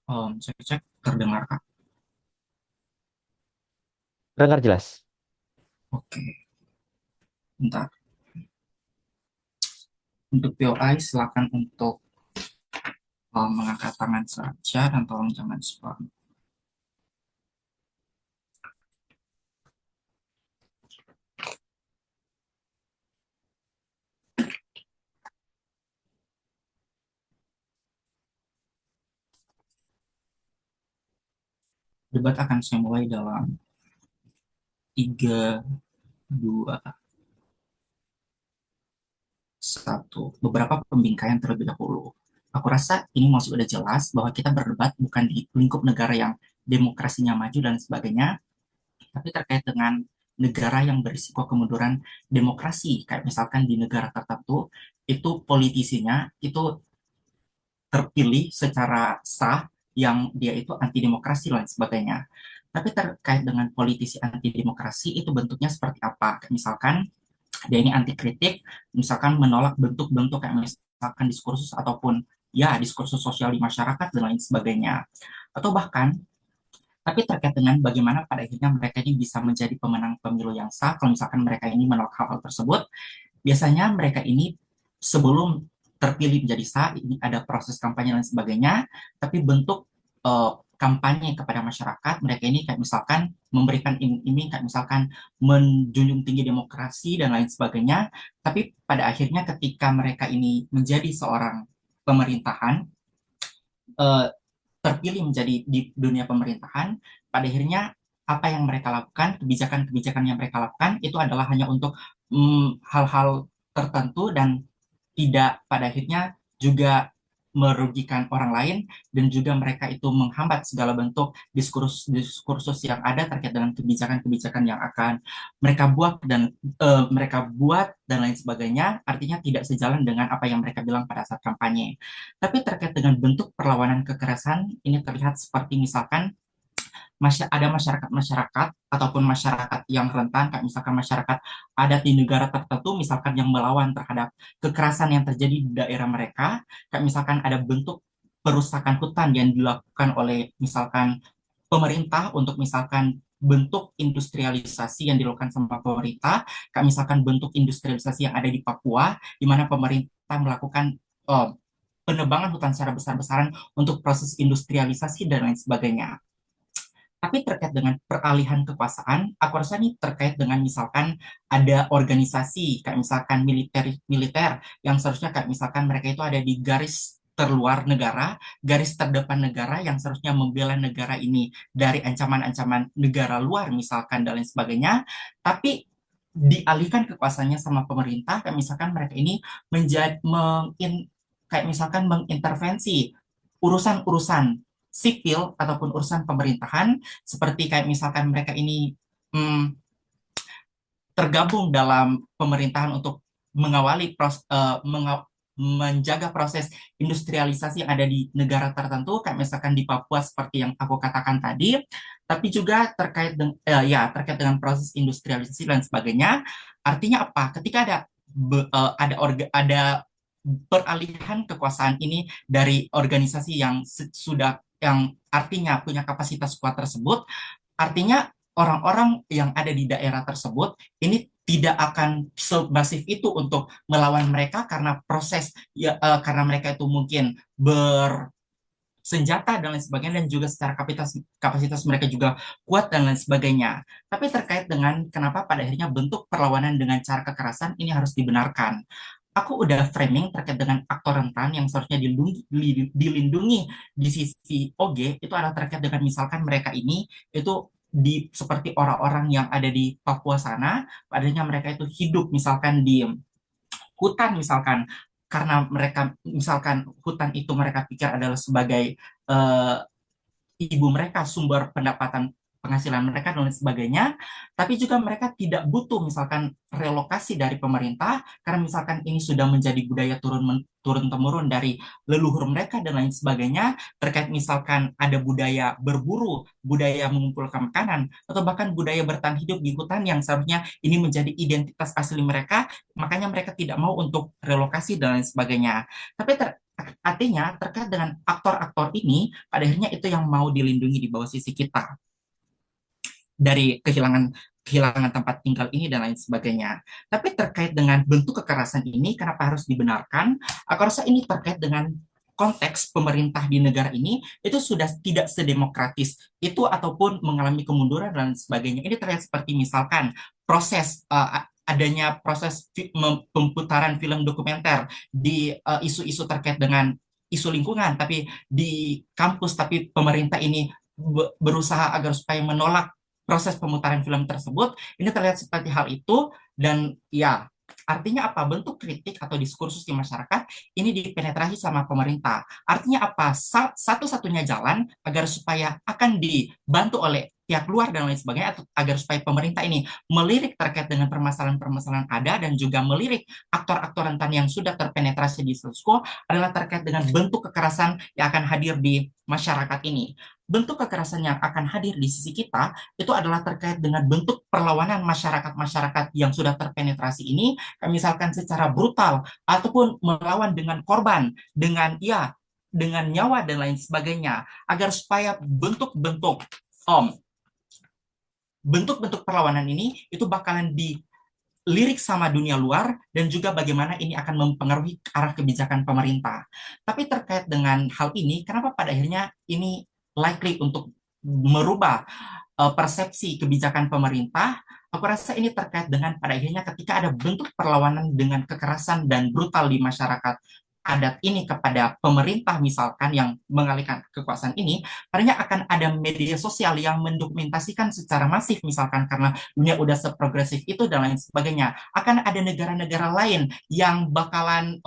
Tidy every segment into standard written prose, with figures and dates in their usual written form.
Cek-cek terdengar Kak. Dengar jelas. Oke, bentar. Untuk POI silakan untuk mengangkat tangan saja dan tolong jangan spam. Debat akan saya mulai dalam 3, 2, 1. Beberapa pembingkaian terlebih dahulu. Aku rasa ini masuk sudah jelas bahwa kita berdebat bukan di lingkup negara yang demokrasinya maju dan sebagainya, tapi terkait dengan negara yang berisiko kemunduran demokrasi. Kayak misalkan di negara tertentu, itu politisinya itu terpilih secara sah yang dia itu anti demokrasi dan sebagainya. Tapi terkait dengan politisi anti demokrasi itu bentuknya seperti apa? Misalkan dia ini anti kritik, misalkan menolak bentuk-bentuk kayak misalkan diskursus ataupun ya diskursus sosial di masyarakat dan lain sebagainya. Atau bahkan tapi terkait dengan bagaimana pada akhirnya mereka ini bisa menjadi pemenang pemilu yang sah kalau misalkan mereka ini menolak hal-hal tersebut. Biasanya mereka ini sebelum terpilih menjadi sah, ini ada proses kampanye dan sebagainya, tapi bentuk kampanye kepada masyarakat, mereka ini kayak misalkan memberikan iming-iming, kayak misalkan menjunjung tinggi demokrasi dan lain sebagainya, tapi pada akhirnya ketika mereka ini menjadi seorang pemerintahan, eh, terpilih menjadi di dunia pemerintahan, pada akhirnya apa yang mereka lakukan, kebijakan-kebijakan yang mereka lakukan itu adalah hanya untuk hal-hal tertentu dan tidak pada akhirnya juga merugikan orang lain dan juga mereka itu menghambat segala bentuk diskursus yang ada terkait dengan kebijakan-kebijakan yang akan mereka buat dan lain sebagainya, artinya tidak sejalan dengan apa yang mereka bilang pada saat kampanye. Tapi terkait dengan bentuk perlawanan kekerasan ini terlihat seperti misalkan ada masyarakat-masyarakat ataupun masyarakat yang rentan, kayak misalkan masyarakat adat di negara tertentu, misalkan yang melawan terhadap kekerasan yang terjadi di daerah mereka, kayak misalkan ada bentuk perusakan hutan yang dilakukan oleh misalkan pemerintah untuk misalkan bentuk industrialisasi yang dilakukan sama pemerintah, kayak misalkan bentuk industrialisasi yang ada di Papua, di mana pemerintah melakukan eh, penebangan hutan secara besar-besaran untuk proses industrialisasi dan lain sebagainya. Tapi terkait dengan peralihan kekuasaan, aku rasa ini terkait dengan misalkan ada organisasi kayak misalkan militer yang seharusnya kayak misalkan mereka itu ada di garis terluar negara, garis terdepan negara yang seharusnya membela negara ini dari ancaman-ancaman negara luar misalkan dan lain sebagainya, tapi dialihkan kekuasaannya sama pemerintah kayak misalkan mereka ini menjadi kayak misalkan mengintervensi urusan-urusan sipil ataupun urusan pemerintahan seperti kayak misalkan mereka ini hmm, tergabung dalam pemerintahan untuk mengawali menjaga proses industrialisasi yang ada di negara tertentu kayak misalkan di Papua seperti yang aku katakan tadi, tapi juga terkait dengan proses industrialisasi dan sebagainya. Artinya apa? Ketika ada peralihan kekuasaan ini dari organisasi yang sudah yang artinya punya kapasitas kuat tersebut, artinya orang-orang yang ada di daerah tersebut ini tidak akan semasif itu untuk melawan mereka karena karena mereka itu mungkin bersenjata dan lain sebagainya dan juga secara kapasitas kapasitas mereka juga kuat dan lain sebagainya. Tapi terkait dengan kenapa pada akhirnya bentuk perlawanan dengan cara kekerasan ini harus dibenarkan. Aku udah framing terkait dengan aktor rentan yang seharusnya dilindungi di sisi OG itu adalah terkait dengan misalkan mereka ini itu seperti orang-orang yang ada di Papua sana, padahal mereka itu hidup misalkan di hutan misalkan karena mereka misalkan hutan itu mereka pikir adalah sebagai eh, ibu mereka sumber pendapatan penghasilan mereka dan lain sebagainya, tapi juga mereka tidak butuh misalkan relokasi dari pemerintah karena misalkan ini sudah menjadi budaya turun temurun dari leluhur mereka dan lain sebagainya, terkait misalkan ada budaya berburu, budaya mengumpulkan makanan, atau bahkan budaya bertahan hidup di hutan yang seharusnya ini menjadi identitas asli mereka, makanya mereka tidak mau untuk relokasi dan lain sebagainya. Tapi artinya terkait dengan aktor-aktor ini, pada akhirnya itu yang mau dilindungi di bawah sisi kita dari kehilangan tempat tinggal ini dan lain sebagainya. Tapi terkait dengan bentuk kekerasan ini, kenapa harus dibenarkan? Aku rasa ini terkait dengan konteks pemerintah di negara ini itu sudah tidak sedemokratis itu ataupun mengalami kemunduran dan sebagainya. Ini terlihat seperti misalkan adanya proses pemutaran film dokumenter di isu-isu terkait dengan isu lingkungan, tapi di kampus, tapi pemerintah ini berusaha agar supaya menolak proses pemutaran film tersebut. Ini terlihat seperti hal itu, dan ya artinya apa? Bentuk kritik atau diskursus di masyarakat ini dipenetrasi sama pemerintah. Artinya apa? Satu-satunya jalan agar supaya akan dibantu oleh pihak luar dan lain sebagainya, atau agar supaya pemerintah ini melirik terkait dengan permasalahan-permasalahan ada dan juga melirik aktor-aktor rentan yang sudah terpenetrasi di status quo adalah terkait dengan bentuk kekerasan yang akan hadir di masyarakat ini. Bentuk kekerasan yang akan hadir di sisi kita itu adalah terkait dengan bentuk perlawanan masyarakat-masyarakat yang sudah terpenetrasi ini, misalkan secara brutal ataupun melawan dengan korban, dengan nyawa dan lain sebagainya, agar supaya om bentuk-bentuk perlawanan ini itu bakalan dilirik sama dunia luar dan juga bagaimana ini akan mempengaruhi arah kebijakan pemerintah. Tapi terkait dengan hal ini, kenapa pada akhirnya ini likely untuk merubah persepsi kebijakan pemerintah? Aku rasa ini terkait dengan pada akhirnya ketika ada bentuk perlawanan dengan kekerasan dan brutal di masyarakat adat ini kepada pemerintah misalkan yang mengalihkan kekuasaan ini, padanya akan ada media sosial yang mendokumentasikan secara masif misalkan karena dunia udah seprogresif itu dan lain sebagainya. Akan ada negara-negara lain yang bakalan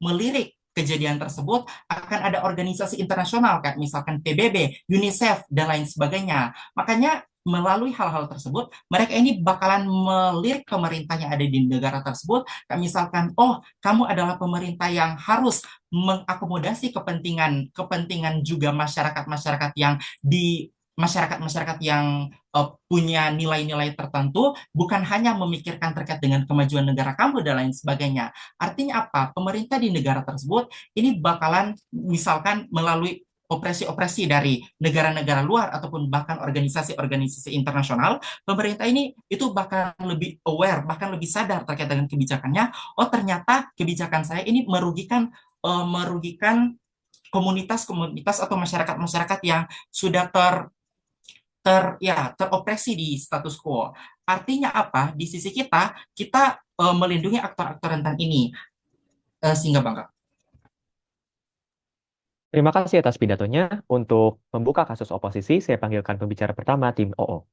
melirik kejadian tersebut, akan ada organisasi internasional kayak misalkan PBB, UNICEF dan lain sebagainya. Makanya melalui hal-hal tersebut, mereka ini bakalan melirik pemerintah yang ada di negara tersebut, kayak misalkan, oh, kamu adalah pemerintah yang harus mengakomodasi kepentingan kepentingan juga masyarakat-masyarakat yang di masyarakat-masyarakat yang punya nilai-nilai tertentu, bukan hanya memikirkan terkait dengan kemajuan negara kamu dan lain sebagainya. Artinya apa? Pemerintah di negara tersebut ini bakalan misalkan melalui opresi-opresi dari negara-negara luar ataupun bahkan organisasi-organisasi internasional, pemerintah ini itu bahkan lebih aware, bahkan lebih sadar terkait dengan kebijakannya. Oh, ternyata kebijakan saya ini merugikan komunitas-komunitas atau masyarakat-masyarakat yang sudah teropresi di status quo. Artinya apa? Di sisi kita, kita melindungi aktor-aktor rentan ini. Sehingga Bangka. Terima kasih atas pidatonya. Untuk membuka kasus oposisi, saya panggilkan pembicara pertama, tim OO.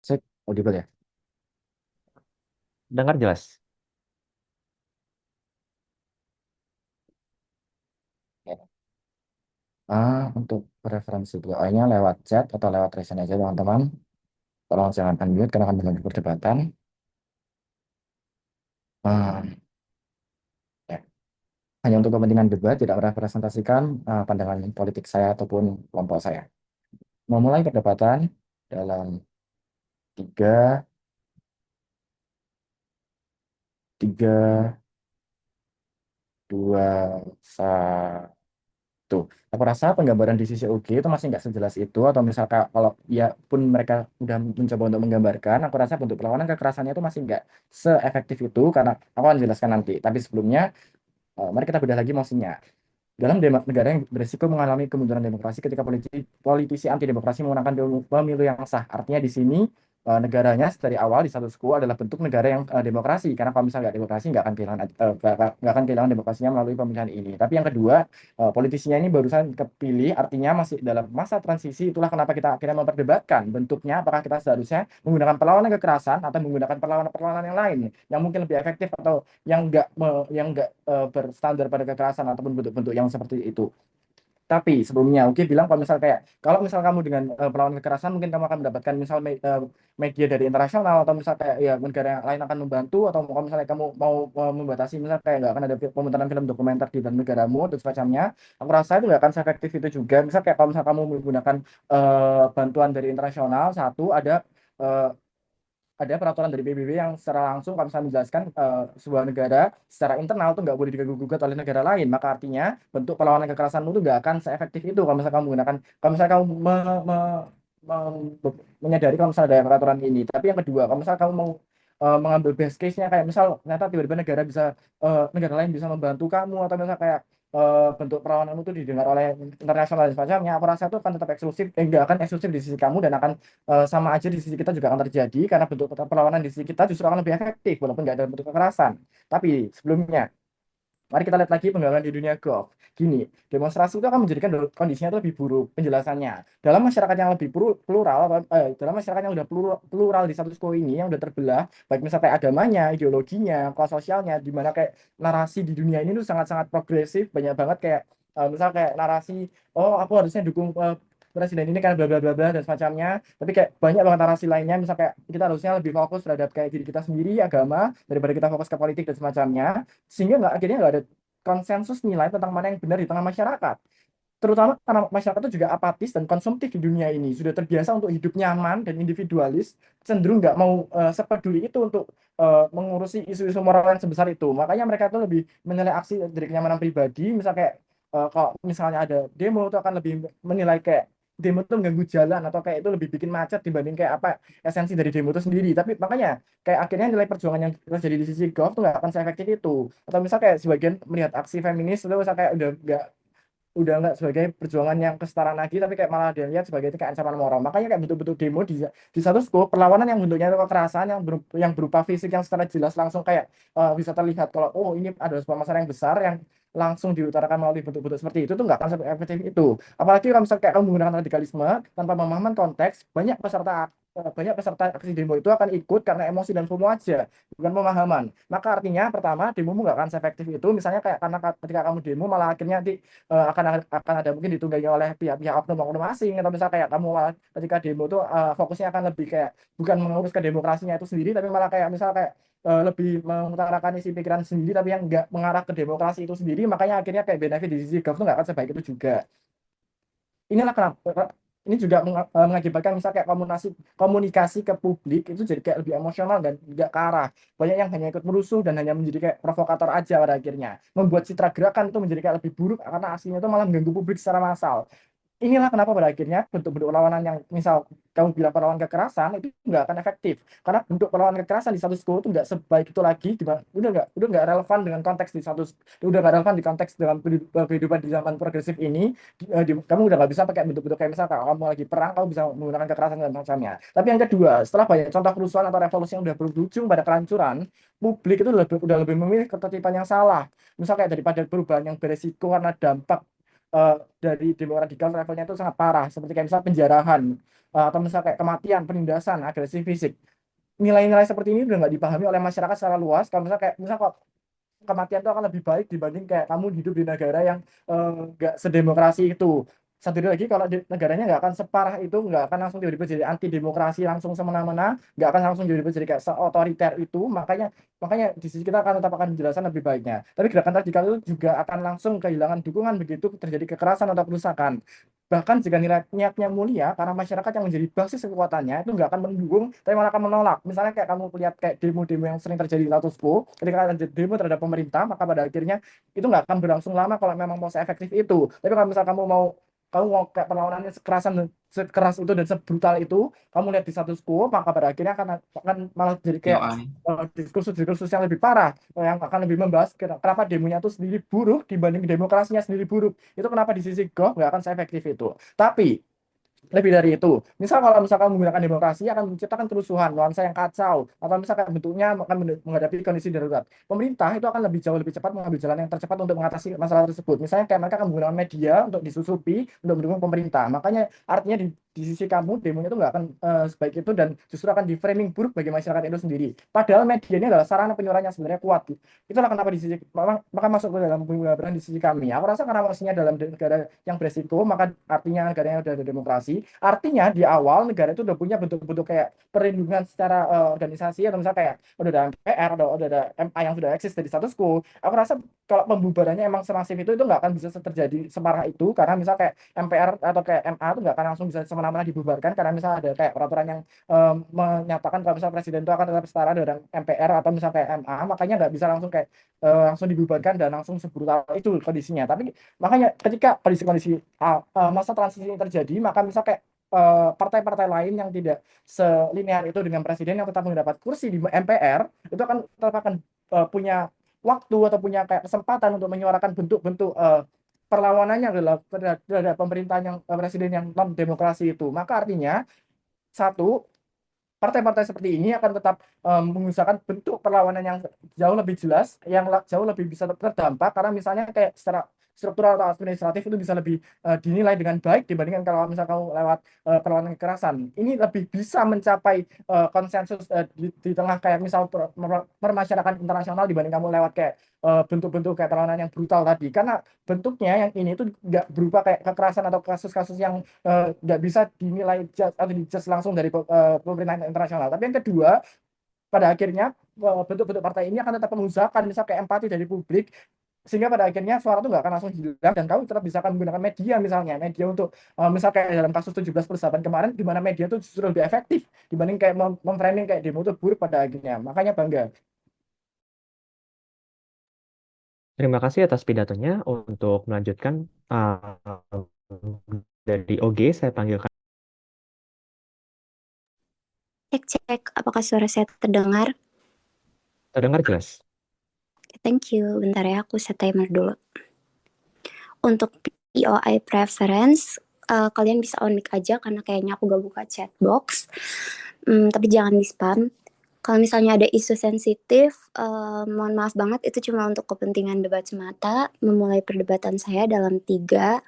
Sip, audible ya? Dengar jelas. Ya. Untuk referensi doanya lewat chat atau lewat reason aja teman-teman. Tolong jangan unmute karena akan mengganggu perdebatan. Ah, ya. Hanya untuk kepentingan debat, tidak merepresentasikan pandangan politik saya ataupun kelompok saya. Memulai perdebatan dalam tiga, tiga, dua, satu. Aku rasa penggambaran di sisi UG itu masih nggak sejelas itu, atau misalkan kalau ya pun mereka udah mencoba untuk menggambarkan, aku rasa bentuk perlawanan kekerasannya itu masih nggak seefektif itu, karena aku akan jelaskan nanti. Tapi sebelumnya, mari kita bedah lagi maksudnya. Dalam negara yang berisiko mengalami kemunduran demokrasi ketika politisi anti demokrasi menggunakan pemilu yang sah. Artinya di sini negaranya dari awal di status quo adalah bentuk negara yang demokrasi. Karena kalau misalnya nggak demokrasi, nggak akan kehilangan nggak akan kehilangan demokrasinya melalui pemilihan ini. Tapi yang kedua, politisinya ini barusan kepilih, artinya masih dalam masa transisi. Itulah kenapa kita akhirnya memperdebatkan bentuknya, apakah kita seharusnya menggunakan perlawanan kekerasan atau menggunakan perlawanan-perlawanan yang lain yang mungkin lebih efektif atau yang nggak berstandar pada kekerasan ataupun bentuk-bentuk yang seperti itu. Tapi sebelumnya, oke bilang kalau misal kamu dengan perlawanan kekerasan mungkin kamu akan mendapatkan misal media dari internasional atau misal kayak ya negara yang lain akan membantu atau kalau misalnya kamu mau membatasi misal kayak nggak akan ada pemutaran film dokumenter di dalam negaramu dan semacamnya, aku rasa itu nggak akan seefektif itu juga. Misal kayak kalau misal kamu menggunakan bantuan dari internasional, satu eh, ada peraturan dari PBB yang secara langsung kalau misalnya menjelaskan sebuah negara secara internal tuh nggak boleh diganggu-gugat oleh negara lain, maka artinya bentuk perlawanan kekerasanmu tuh nggak akan seefektif itu kalau misalnya kamu menggunakan kalau misalnya kamu menyadari kalau misalnya ada peraturan ini. Tapi yang kedua, kalau misalnya kamu mau mengambil best case-nya kayak misal ternyata tiba-tiba negara lain bisa membantu kamu atau misalnya kayak bentuk perlawananmu itu didengar oleh internasional dan semacamnya, aku rasa itu akan tetap eksklusif, nggak akan eksklusif di sisi kamu dan akan sama aja di sisi kita juga akan terjadi karena bentuk perlawanan di sisi kita justru akan lebih efektif walaupun nggak ada bentuk kekerasan. Tapi sebelumnya, mari kita lihat lagi penggalangan di dunia golf. Gini, demonstrasi itu akan menjadikan kondisinya itu lebih buruk penjelasannya. Dalam masyarakat yang lebih plural, dalam masyarakat yang udah plural di status quo ini, yang udah terbelah, baik misalnya kayak agamanya, ideologinya, kelas sosialnya, di mana kayak narasi di dunia ini tuh sangat-sangat progresif, banyak banget kayak misal kayak narasi, oh aku harusnya dukung presiden ini karena bla bla bla bla dan semacamnya. Tapi kayak banyak banget narasi lainnya, misal kayak kita harusnya lebih fokus terhadap kayak diri kita sendiri, agama, daripada kita fokus ke politik dan semacamnya, sehingga akhirnya nggak ada konsensus nilai tentang mana yang benar di tengah masyarakat. Terutama karena masyarakat itu juga apatis dan konsumtif di dunia ini, sudah terbiasa untuk hidup nyaman dan individualis, cenderung nggak mau sepeduli itu untuk mengurusi isu-isu moral yang sebesar itu. Makanya mereka itu lebih menilai aksi dari kenyamanan pribadi, misal kayak kalau misalnya ada demo itu akan lebih menilai kayak demo itu mengganggu jalan atau kayak itu lebih bikin macet dibanding kayak apa esensi dari demo itu sendiri. Tapi makanya kayak akhirnya nilai perjuangan yang terjadi di sisi golf tuh nggak akan seefektif itu. Atau misal kayak sebagian melihat aksi feminis itu misal kayak udah nggak sebagai perjuangan yang kesetaraan lagi, tapi kayak malah dia lihat sebagai itu kayak ancaman moral. Makanya kayak bentuk-bentuk demo di satu skop perlawanan yang bentuknya itu kekerasan yang berupa fisik yang secara jelas langsung kayak bisa terlihat kalau oh ini adalah sebuah masalah yang besar yang langsung diutarakan melalui bentuk-bentuk seperti itu tuh nggak akan efektif itu. Apalagi kalau misalnya kayak kamu menggunakan radikalisme tanpa pemahaman konteks, banyak peserta aksi demo itu akan ikut karena emosi dan FOMO aja, bukan pemahaman. Maka artinya pertama demomu nggak akan seefektif itu. Misalnya kayak karena ketika kamu demo malah akhirnya nanti akan ada mungkin ditunggangi oleh pihak-pihak oknum-oknum asing, atau misalnya kayak kamu ketika demo tuh fokusnya akan lebih kayak bukan mengurus ke demokrasinya itu sendiri, tapi malah kayak misal kayak lebih mengutarakan isi pikiran sendiri tapi yang nggak mengarah ke demokrasi itu sendiri, makanya akhirnya kayak benefit di sisi gov tuh nggak akan sebaik itu juga. Inilah kenapa ini juga mengakibatkan misal kayak komunikasi ke publik itu jadi kayak lebih emosional dan nggak ke arah. Banyak yang hanya ikut merusuh dan hanya menjadi kayak provokator aja pada akhirnya, membuat citra gerakan itu menjadi kayak lebih buruk karena aslinya itu malah mengganggu publik secara massal. Inilah kenapa pada akhirnya bentuk-bentuk perlawanan yang misal kamu bilang perlawanan kekerasan itu nggak akan efektif karena bentuk perlawanan kekerasan di status quo itu nggak sebaik itu lagi, udah nggak relevan dengan konteks di status, udah nggak relevan di konteks dalam kehidupan di zaman progresif ini. Kamu udah nggak bisa pakai bentuk-bentuk kayak misal kalau kamu lagi perang kamu bisa menggunakan kekerasan dan macamnya. Tapi yang kedua, setelah banyak contoh kerusuhan atau revolusi yang udah berujung pada kehancuran, publik itu udah lebih memilih ketertiban yang salah. Misal kayak daripada perubahan yang beresiko karena dampak dari demo radikal levelnya itu sangat parah, seperti kayak misal penjarahan atau misal kayak kematian, penindasan, agresi fisik. Nilai-nilai seperti ini udah nggak dipahami oleh masyarakat secara luas. Kalau misal kayak misal kok kematian itu akan lebih baik dibanding kayak kamu hidup di negara yang nggak sedemokrasi itu. Satu lagi, kalau negaranya nggak akan separah itu, nggak akan langsung tiba-tiba jadi anti demokrasi langsung semena-mena, nggak akan langsung tiba-tiba jadi kayak seotoriter itu. Makanya makanya di sisi kita akan tetap akan menjelaskan lebih baiknya. Tapi gerakan radikal itu juga akan langsung kehilangan dukungan begitu terjadi kekerasan atau perusakan. Bahkan jika niatnya mulia, karena masyarakat yang menjadi basis kekuatannya itu nggak akan mendukung, tapi malah akan menolak. Misalnya kayak kamu lihat kayak demo-demo yang sering terjadi di status quo, ketika ada demo terhadap pemerintah, maka pada akhirnya itu nggak akan berlangsung lama kalau memang mau seefektif itu. Tapi kalau misal kamu mau kayak perlawanannya sekeras itu dan sebrutal itu, kamu lihat di status quo, maka pada akhirnya akan malah jadi Yo, kayak diskursus-diskursus yang lebih parah, yang akan lebih membahas kenapa demonya itu sendiri buruk dibanding demokrasinya sendiri buruk. Itu kenapa di sisi Go nggak akan seefektif itu. Tapi Lebih dari itu, misal kalau misalkan menggunakan demokrasi akan menciptakan kerusuhan, nuansa yang kacau, atau misalkan bentuknya akan menghadapi kondisi darurat. Pemerintah itu akan lebih jauh lebih cepat mengambil jalan yang tercepat untuk mengatasi masalah tersebut. Misalnya kayak mereka akan menggunakan media untuk disusupi untuk mendukung pemerintah. Makanya artinya di sisi kamu demonya itu nggak akan sebaik itu dan justru akan di framing buruk bagi masyarakat itu sendiri. Padahal media ini adalah sarana penyuaran yang sebenarnya kuat. Itulah kenapa di sisi maka masuk ke dalam pemerintahan di sisi kami. Aku rasa karena maksudnya dalam negara yang beresiko, maka artinya negaranya udah ada demokrasi. Artinya di awal negara itu udah punya bentuk-bentuk kayak perlindungan secara organisasi atau misalnya kayak udah ada MPR atau udah ada MA yang sudah eksis dari status quo. Aku rasa kalau pembubarannya emang semasif itu nggak akan bisa terjadi separah itu karena misal kayak MPR atau kayak MA itu nggak akan langsung bisa semena-mena dibubarkan karena misal ada kayak peraturan yang menyatakan kalau misal presiden itu akan tetap setara dengan MPR atau misal kayak MA, makanya nggak bisa langsung kayak langsung dibubarkan dan langsung sebrutal itu kondisinya. Tapi makanya ketika kondisi-kondisi masa transisi ini terjadi, maka misal kayak partai-partai lain yang tidak selinear itu dengan presiden yang tetap mendapat kursi di MPR itu akan tetap akan punya waktu atau punya kayak kesempatan untuk menyuarakan bentuk-bentuk perlawanannya adalah terhadap pemerintahan yang presiden yang non demokrasi itu. Maka artinya satu, partai-partai seperti ini akan tetap mengusahakan bentuk perlawanan yang jauh lebih jelas, yang jauh lebih bisa terdampak karena misalnya kayak secara struktural atau administratif itu bisa lebih dinilai dengan baik dibandingkan kalau misalnya kamu lewat perlawanan kekerasan. Ini lebih bisa mencapai konsensus di tengah kayak misal permasyarakatan internasional dibanding kamu lewat kayak bentuk-bentuk kayak perlawanan yang brutal tadi. Karena bentuknya yang ini itu nggak berupa kayak kekerasan atau kasus-kasus yang nggak bisa dinilai atau dijudge langsung dari pemerintahan internasional. Tapi yang kedua, pada akhirnya bentuk-bentuk partai ini akan tetap mengusahakan misal kayak empati dari publik sehingga pada akhirnya suara itu nggak akan langsung hilang dan kamu tetap bisa akan menggunakan media misalnya media untuk misal kayak dalam kasus 17+8 kemarin di mana media itu justru lebih efektif dibanding kayak memframing kayak demo itu buruk pada akhirnya, makanya bangga. Terima kasih atas pidatonya. Untuk melanjutkan uh, dari OG, saya panggilkan. Cek, apakah suara saya terdengar? Terdengar jelas. Thank you. Bentar ya, aku set timer dulu. Untuk POI preference, kalian bisa on mic aja karena kayaknya aku gak buka chat box. Tapi jangan di spam. Kalau misalnya ada isu sensitif, mohon maaf banget, itu cuma untuk kepentingan debat semata. Memulai perdebatan saya dalam 3,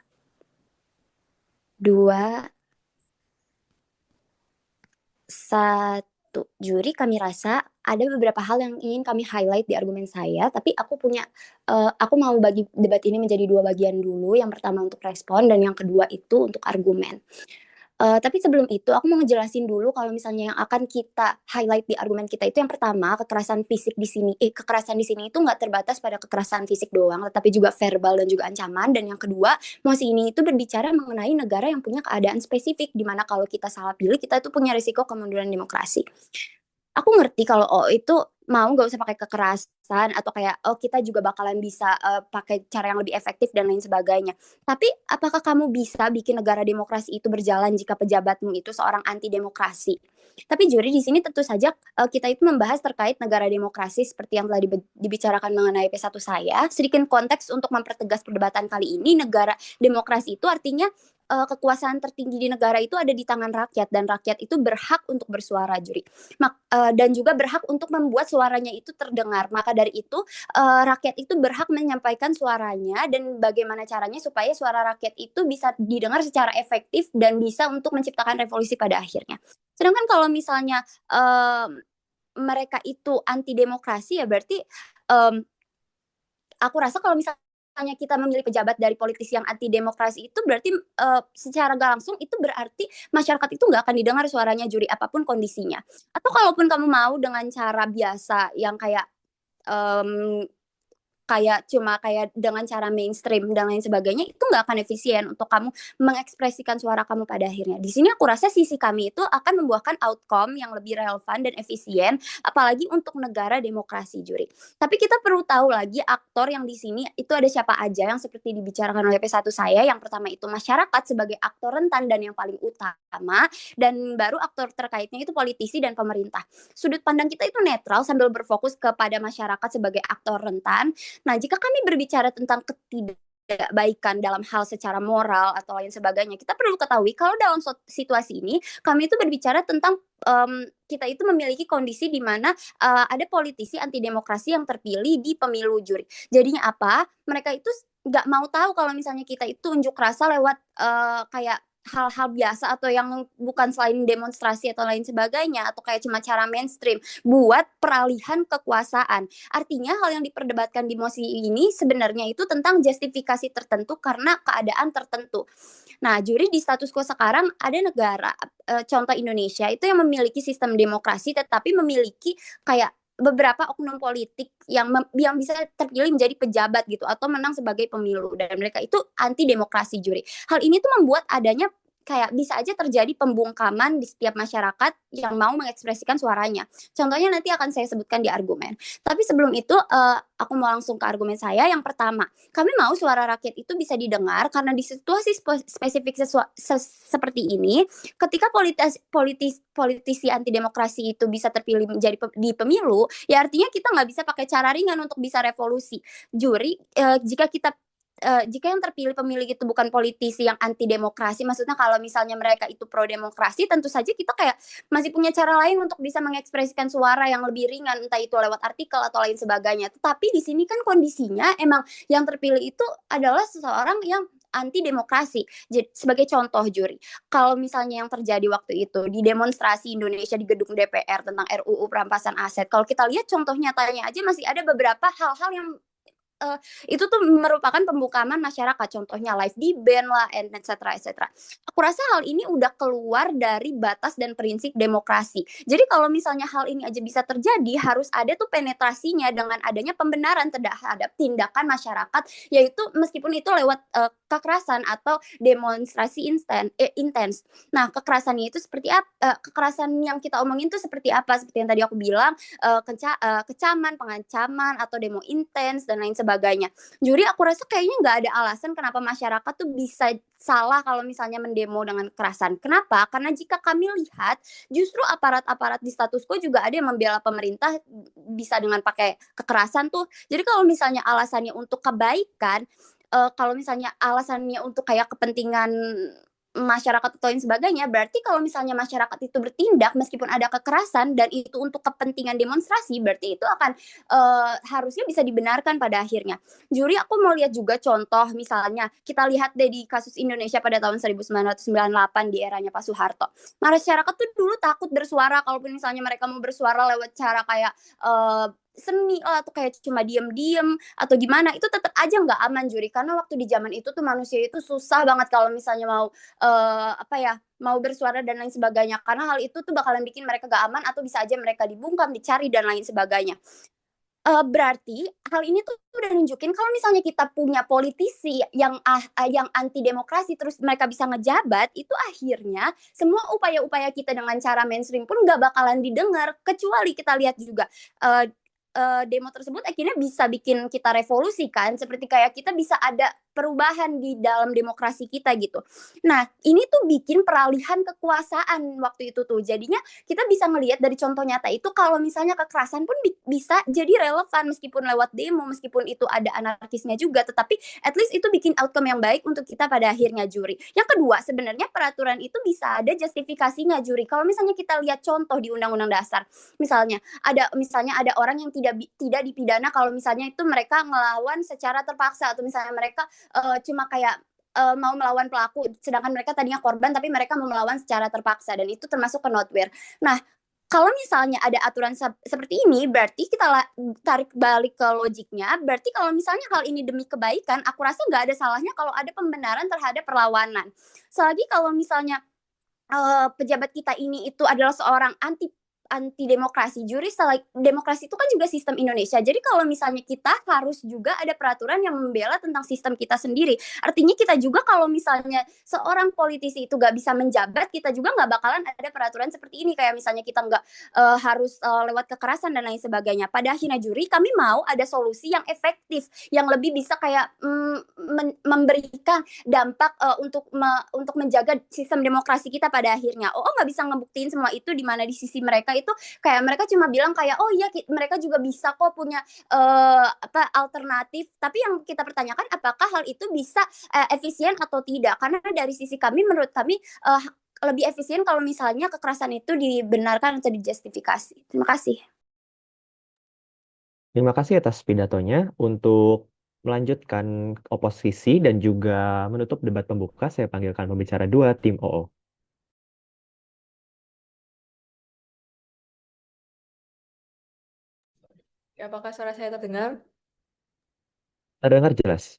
2, 1. Juri, kami rasa ada beberapa hal yang ingin kami highlight di argumen saya, tapi aku mau bagi debat ini menjadi 2 bagian dulu. Yang pertama untuk respon dan yang kedua itu untuk argumen. Tapi sebelum itu aku mau ngejelasin dulu kalau misalnya yang akan kita highlight di argumen kita itu yang pertama, kekerasan fisik di sini kekerasan di sini itu nggak terbatas pada kekerasan fisik doang, tetapi juga verbal dan juga ancaman. Dan yang kedua, mosi ini itu berbicara mengenai negara yang punya keadaan spesifik di mana kalau kita salah pilih kita itu punya risiko kemunduran demokrasi. Aku ngerti kalau itu mau nggak usah pakai kekerasan atau kayak kita juga bakalan bisa pakai cara yang lebih efektif dan lain sebagainya. Tapi apakah kamu bisa bikin negara demokrasi itu berjalan jika pejabatmu itu seorang anti demokrasi? Tapi juri di sini tentu saja kita itu membahas terkait negara demokrasi seperti yang telah dibicarakan mengenai P1 saya. Sedikit konteks untuk mempertegas perdebatan kali ini, negara demokrasi itu artinya kekuasaan tertinggi di negara itu ada di tangan rakyat dan rakyat itu berhak untuk bersuara, juri. Dan juga berhak untuk membuat suaranya itu terdengar. Maka dari itu rakyat itu berhak menyampaikan suaranya dan bagaimana caranya supaya suara rakyat itu bisa didengar secara efektif dan bisa untuk menciptakan revolusi pada akhirnya. Sedangkan kalau misalnya mereka itu anti demokrasi ya berarti aku rasa kalau misalnya kita memilih pejabat dari politisi yang anti demokrasi itu berarti secara gak langsung itu berarti masyarakat itu nggak akan didengar suaranya, juri, apapun kondisinya. Atau kalaupun kamu mau dengan cara biasa yang kayak cuma kayak dengan cara mainstream dan lain sebagainya, itu nggak akan efisien untuk kamu mengekspresikan suara kamu pada akhirnya. Di sini aku rasa sisi kami itu akan membuahkan outcome yang lebih relevan dan efisien, apalagi untuk negara demokrasi, juri. Tapi kita perlu tahu lagi aktor yang di sini itu ada siapa aja yang seperti dibicarakan oleh P1 saya. Yang pertama itu masyarakat sebagai aktor rentan dan yang paling utama, dan baru aktor terkaitnya itu politisi dan pemerintah. Sudut pandang kita itu netral sambil berfokus kepada masyarakat sebagai aktor rentan. Nah, jika kami berbicara tentang ketidakbaikan dalam hal secara moral atau lain sebagainya. Kita perlu ketahui kalau dalam situasi ini kami itu berbicara tentang kita itu memiliki kondisi di mana ada politisi anti demokrasi yang terpilih di pemilu juri. Jadinya apa? Mereka itu nggak mau tahu kalau misalnya kita itu unjuk rasa lewat kayak hal-hal biasa atau yang bukan selain demonstrasi atau lain sebagainya atau kayak cuma cara mainstream buat peralihan kekuasaan. Artinya hal yang diperdebatkan di mosi ini sebenarnya itu tentang justifikasi tertentu karena keadaan tertentu. Nah, juri di status quo sekarang ada negara contoh Indonesia itu yang memiliki sistem demokrasi tetapi memiliki kayak beberapa oknum politik yang bisa terpilih menjadi pejabat gitu atau menang sebagai pemilu dan mereka itu anti demokrasi juri. Hal ini tuh membuat adanya kayak bisa aja terjadi pembungkaman di setiap masyarakat yang mau mengekspresikan suaranya. Contohnya nanti akan saya sebutkan di argumen. Tapi sebelum itu aku mau langsung ke argumen saya. Yang pertama, kami mau suara rakyat itu bisa didengar karena di situasi spesifik seperti ini, ketika politisi anti demokrasi itu bisa terpilih menjadi di pemilu, ya artinya kita nggak bisa pakai cara ringan untuk bisa revolusi. Juri, jika yang terpilih pemilih itu bukan politisi yang anti demokrasi, maksudnya kalau misalnya mereka itu pro demokrasi, tentu saja kita kayak masih punya cara lain untuk bisa mengekspresikan suara yang lebih ringan, entah itu lewat artikel atau lain sebagainya. Tetapi di sini kan kondisinya emang yang terpilih itu adalah seseorang yang anti demokrasi. Jadi, sebagai contoh juri, kalau misalnya yang terjadi waktu itu di demonstrasi Indonesia di gedung DPR tentang RUU perampasan aset, kalau kita lihat contoh nyatanya aja masih ada beberapa hal-hal yang itu tuh merupakan pembungkaman masyarakat, contohnya live di ban lah, etc. Aku rasa hal ini udah keluar dari batas dan prinsip demokrasi. Jadi kalau misalnya hal ini aja bisa terjadi, harus ada tuh penetrasinya dengan adanya pembenaran terhadap tindakan masyarakat, yaitu meskipun itu lewat kekerasan atau demonstrasi intens. Nah, kekerasannya itu seperti apa? Kekerasan yang kita omongin tuh seperti apa? Seperti yang tadi aku bilang, kecaman, pengancaman, atau demo intens dan lain sebagainya. Juri, aku rasa kayaknya nggak ada alasan kenapa masyarakat tuh bisa salah kalau misalnya mendemo dengan kekerasan. Kenapa? Karena jika kami lihat, justru aparat-aparat di status quo juga ada yang membela pemerintah bisa dengan pakai kekerasan tuh. Jadi kalau misalnya alasannya untuk kebaikan, kalau misalnya alasannya untuk kayak kepentingan masyarakat atau lain sebagainya, berarti kalau misalnya masyarakat itu bertindak meskipun ada kekerasan dan itu untuk kepentingan demonstrasi, berarti itu akan harusnya bisa dibenarkan pada akhirnya. Juri, aku mau lihat juga contoh, misalnya kita lihat deh di kasus Indonesia pada tahun 1998 di eranya Pak Soeharto. Masyarakat tuh dulu takut bersuara, kalaupun misalnya mereka mau bersuara lewat cara kayak seni atau kayak cuma diem-diem atau gimana, itu tetap aja nggak aman juri, karena waktu di zaman itu tuh manusia itu susah banget kalau misalnya mau mau bersuara dan lain sebagainya, karena hal itu tuh bakalan bikin mereka gak aman atau bisa aja mereka dibungkam, dicari dan lain sebagainya. Berarti hal ini tuh udah nunjukin kalau misalnya kita punya politisi yang anti demokrasi terus mereka bisa ngejabat, itu akhirnya semua upaya-upaya kita dengan cara mainstream pun gak bakalan didengar, kecuali kita lihat juga demo tersebut akhirnya bisa bikin kita revolusi kan, seperti kayak kita bisa ada perubahan di dalam demokrasi kita gitu. Nah, ini tuh bikin peralihan kekuasaan waktu itu tuh. Jadinya kita bisa ngelihat dari contoh nyata itu kalau misalnya kekerasan pun bisa jadi relevan meskipun lewat demo, meskipun itu ada anarkisnya juga, tetapi at least itu bikin outcome yang baik untuk kita pada akhirnya juri. Yang kedua, sebenarnya peraturan itu bisa ada justifikasinya juri. Kalau misalnya kita lihat contoh di Undang-Undang Dasar, misalnya ada orang yang tidak dipidana kalau misalnya itu mereka ngelawan secara terpaksa atau misalnya mereka cuma kayak mau melawan pelaku, sedangkan mereka tadinya korban tapi mereka mau melawan secara terpaksa, dan itu termasuk ke notwear. Nah, kalau misalnya ada aturan seperti ini, berarti kita tarik balik ke logiknya, berarti kalau misalnya hal ini demi kebaikan, aku rasa nggak ada salahnya kalau ada pembenaran terhadap perlawanan. Selagi kalau misalnya pejabat kita ini itu adalah seorang anti demokrasi, juri, demokrasi itu kan juga sistem Indonesia. Jadi kalau misalnya kita harus juga ada peraturan yang membela tentang sistem kita sendiri. Artinya kita juga kalau misalnya seorang politisi itu gak bisa menjabat, kita juga gak bakalan ada peraturan seperti ini. Kayak misalnya kita gak harus lewat kekerasan dan lain sebagainya. Pada akhirnya juri, kami mau ada solusi yang efektif, yang lebih bisa kayak memberikan dampak untuk menjaga sistem demokrasi kita pada akhirnya. Nggak bisa ngebuktiin semua itu, di mana di sisi mereka itu kayak mereka cuma bilang kayak oh iya mereka juga bisa kok punya alternatif. Tapi yang kita pertanyakan apakah hal itu bisa efisien atau tidak? Karena dari sisi kami, menurut kami lebih efisien kalau misalnya kekerasan itu dibenarkan atau dijustifikasi. Terima kasih. Terima kasih atas pidatonya. Untuk melanjutkan oposisi dan juga menutup debat pembuka, saya panggilkan pembicara 2, tim OO. Apakah suara saya terdengar? Terdengar jelas.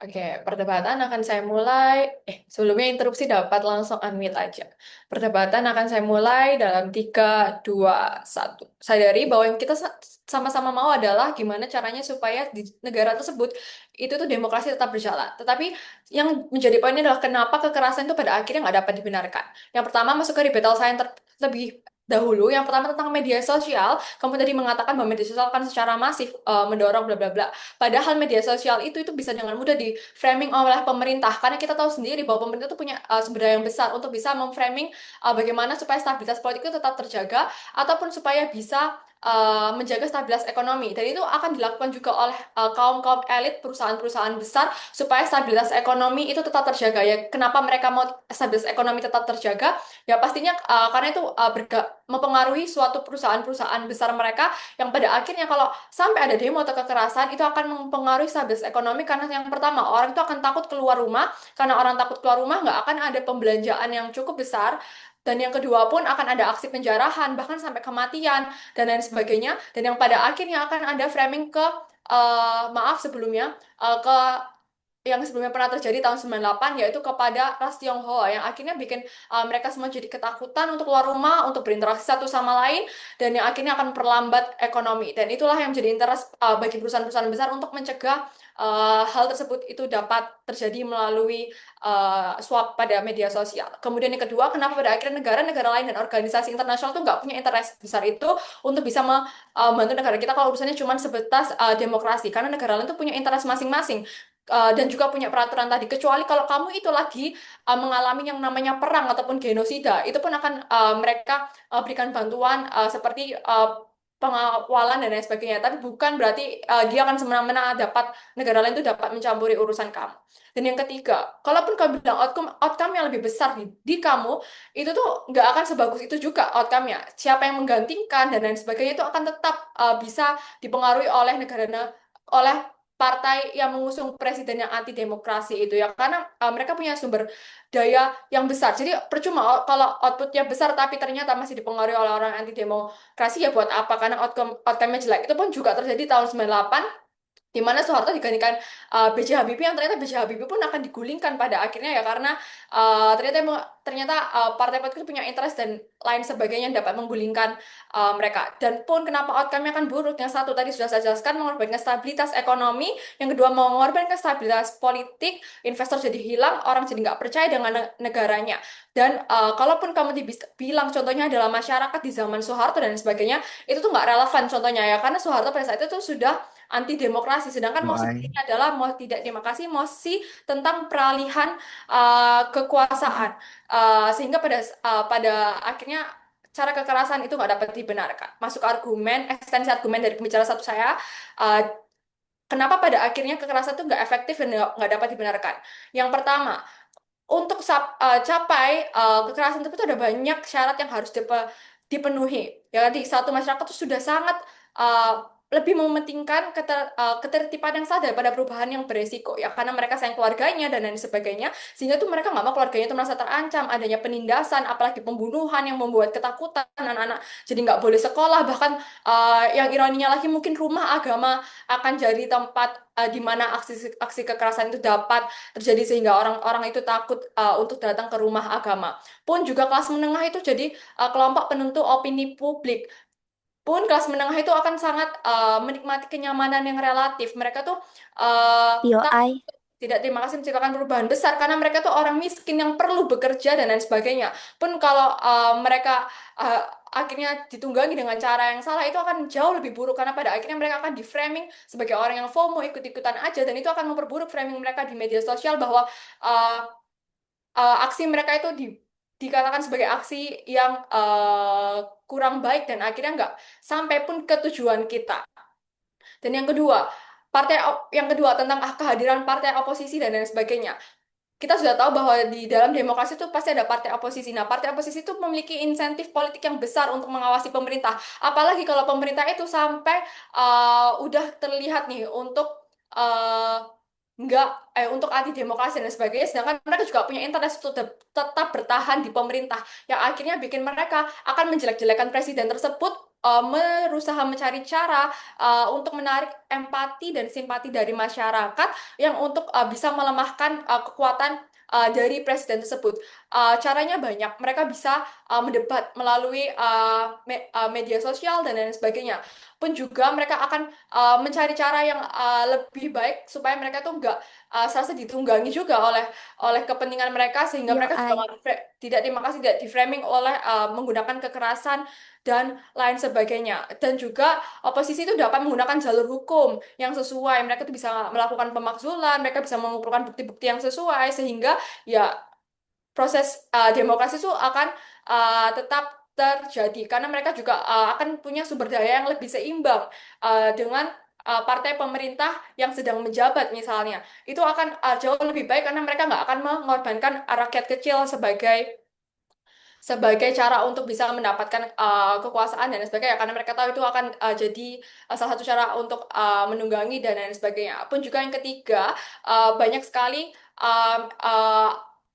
Oke, perdebatan akan saya mulai. Sebelumnya interupsi dapat langsung unmute aja. Perdebatan akan saya mulai dalam 3, 2, 1. Sadari bahwa yang kita sama-sama mau adalah gimana caranya supaya di negara tersebut itu tuh demokrasi tetap berjalan. Tetapi yang menjadi poinnya adalah kenapa kekerasan itu pada akhirnya nggak dapat dibenarkan. Yang pertama masuk ke rebuttal saya lebih dahulu. Yang pertama tentang media sosial. Kamu tadi mengatakan bahwa media sosial akan secara masif mendorong bla bla bla. Padahal media sosial itu bisa dengan mudah di framing oleh pemerintah, karena kita tahu sendiri bahwa pemerintah itu punya sumber daya yang besar untuk bisa memframing bagaimana supaya stabilitas politik itu tetap terjaga ataupun supaya bisa menjaga stabilitas ekonomi. Dan itu akan dilakukan juga oleh kaum-kaum elit perusahaan-perusahaan besar supaya stabilitas ekonomi itu tetap terjaga. Ya, kenapa mereka mau stabilitas ekonomi tetap terjaga? Ya pastinya karena itu mempengaruhi suatu perusahaan-perusahaan besar mereka yang pada akhirnya kalau sampai ada demo atau kekerasan itu akan mempengaruhi stabilitas ekonomi, karena yang pertama orang itu akan takut keluar rumah, karena orang takut keluar rumah nggak akan ada pembelanjaan yang cukup besar, dan yang kedua pun akan ada aksi penjarahan bahkan sampai kematian dan lain sebagainya, dan yang pada akhirnya akan ada framing ke maaf sebelumnya ke yang sebelumnya pernah terjadi tahun 98, yaitu kepada ras Tionghoa yang akhirnya bikin mereka semua jadi ketakutan untuk keluar rumah, untuk berinteraksi satu sama lain, dan yang akhirnya akan perlambat ekonomi. Dan itulah yang menjadi interest bagi perusahaan-perusahaan besar untuk mencegah hal tersebut itu dapat terjadi melalui swap pada media sosial. Kemudian yang kedua, kenapa pada akhirnya negara-negara lain dan organisasi internasional tuh nggak punya interest besar itu untuk bisa membantu negara kita kalau urusannya cuma sebatas demokrasi, karena negara lain tuh punya interest masing-masing. Dan juga punya peraturan tadi, kecuali kalau kamu itu lagi mengalami yang namanya perang ataupun genosida, itu pun akan mereka berikan bantuan seperti pengawalan dan lain sebagainya, tapi bukan berarti dia akan semena-mena dapat negara lain itu dapat mencampuri urusan kamu. Dan yang ketiga, kalaupun kamu bilang outcome yang lebih besar di kamu, itu tuh nggak akan sebagus itu juga outcome-nya. Siapa yang menggantikan dan lain sebagainya itu akan tetap bisa dipengaruhi oleh oleh partai yang mengusung presiden yang anti demokrasi itu ya, karena mereka punya sumber daya yang besar. Jadi percuma kalau outputnya besar tapi ternyata masih dipengaruhi oleh orang anti demokrasi, ya buat apa, karena outcome-nya jelek. Itu pun juga terjadi tahun 98, di mana Soeharto digantikan B.J. Habibie, yang ternyata B.J. Habibie pun akan digulingkan pada akhirnya ya, karena ternyata partai politik itu punya interest dan lain sebagainya yang dapat menggulingkan mereka. Dan pun kenapa outcome-nya akan buruk, yang satu tadi sudah saya jelaskan, mengorbankan stabilitas ekonomi, yang kedua mengorbankan stabilitas politik, investor jadi hilang, orang jadi nggak percaya dengan negaranya. Dan kalaupun kamu bilang contohnya adalah masyarakat di zaman Soeharto dan sebagainya, itu tuh nggak relevan contohnya ya, karena Soeharto pada saat itu tuh sudah anti demokrasi, sedangkan mosi ini adalah mau tidak demokrasi, mosi tentang peralihan kekuasaan. Sehingga pada akhirnya cara kekerasan itu nggak dapat dibenarkan. Masuk argumen, ekstensi argumen dari pembicara satu saya, uh, kenapa pada akhirnya kekerasan itu nggak efektif dan nggak dapat dibenarkan. Yang pertama, untuk capai kekerasan itu ada banyak syarat yang harus dipenuhi. Ya, di satu masyarakat itu sudah sangat uh, lebih mementingkan ketertiban yang sadar pada perubahan yang beresiko, ya, karena mereka sayang keluarganya dan lain sebagainya, sehingga tuh mereka nggak mau keluarganya itu merasa terancam adanya penindasan, apalagi pembunuhan yang membuat ketakutan anak-anak jadi nggak boleh sekolah, bahkan yang ironinya lagi mungkin rumah agama akan jadi tempat di mana aksi kekerasan itu dapat terjadi, sehingga orang-orang itu takut untuk datang ke rumah agama. Pun juga kelas menengah itu jadi kelompok penentu opini publik. Pun kelas menengah itu akan sangat menikmati kenyamanan yang relatif. Mereka tuh Yo, tidak terima kasih menciptakan perubahan besar, karena mereka tuh orang miskin yang perlu bekerja dan lain sebagainya. Pun kalau mereka akhirnya ditunggangi dengan cara yang salah, itu akan jauh lebih buruk karena pada akhirnya mereka akan di-framing sebagai orang yang FOMO, ikut-ikutan aja, dan itu akan memperburuk framing mereka di media sosial bahwa uh, aksi mereka itu dikatakan sebagai aksi yang kurang baik dan akhirnya nggak sampai pun ke tujuan kita. Dan yang kedua, yang kedua tentang kehadiran partai oposisi dan lain sebagainya. Kita sudah tahu bahwa di dalam demokrasi itu pasti ada partai oposisi. Nah, partai oposisi itu memiliki insentif politik yang besar untuk mengawasi pemerintah. Apalagi kalau pemerintah itu sampai udah terlihat nih untuk uh, nggak untuk anti demokrasi dan sebagainya, sedangkan mereka juga punya interest untuk tetap bertahan di pemerintah, yang akhirnya bikin mereka akan menjelek-jelekan presiden tersebut, berusaha mencari cara untuk menarik empati dan simpati dari masyarakat yang untuk bisa melemahkan kekuatan dari presiden tersebut. Caranya banyak, mereka bisa mendebat melalui media sosial dan lain sebagainya. Pun juga mereka akan mencari cara yang lebih baik supaya mereka tuh nggak serasa ditunggangi juga oleh kepentingan mereka, sehingga Yo, mereka juga I. tidak terima kasih, tidak di-framing oleh menggunakan kekerasan dan lain sebagainya. Dan juga oposisi itu dapat menggunakan jalur hukum yang sesuai. Mereka tuh bisa melakukan pemakzulan, mereka bisa mengumpulkan bukti-bukti yang sesuai, sehingga ya proses demokrasi itu akan tetap terjadi karena mereka juga akan punya sumber daya yang lebih seimbang dengan partai pemerintah yang sedang menjabat misalnya. Itu akan jauh lebih baik karena mereka nggak akan mengorbankan rakyat kecil sebagai cara untuk bisa mendapatkan kekuasaan dan lain sebagainya, karena mereka tahu itu akan jadi salah satu cara untuk menunggangi dan lain sebagainya. Pun juga yang ketiga, banyak sekali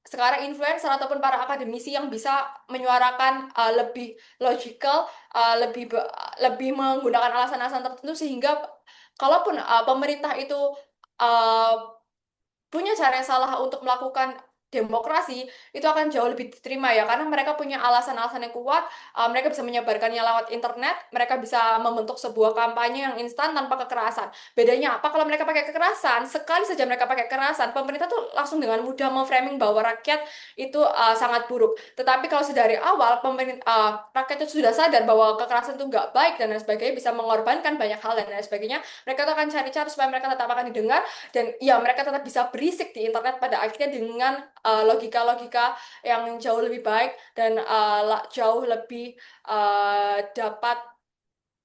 sekarang influencer ataupun para akademisi yang bisa menyuarakan lebih logical, lebih menggunakan alasan-alasan tertentu, sehingga kalaupun pemerintah itu uh, punya cara yang salah untuk melakukan demokrasi, itu akan jauh lebih diterima ya, karena mereka punya alasan-alasan yang kuat. Mereka bisa menyebarkannya lewat internet, mereka bisa membentuk sebuah kampanye yang instan tanpa kekerasan. Bedanya apa kalau mereka pakai kekerasan? Sekali saja mereka pakai kekerasan, pemerintah tuh langsung dengan mudah memframing bahwa rakyat itu sangat buruk. Tetapi kalau sedari awal rakyat itu sudah sadar bahwa kekerasan itu nggak baik dan lain sebagainya, bisa mengorbankan banyak hal dan lain sebagainya, mereka tuh akan cari cara supaya mereka tetap akan didengar, dan ya mereka tetap bisa berisik di internet pada akhirnya dengan logika-logika yang jauh lebih baik dan jauh lebih dapat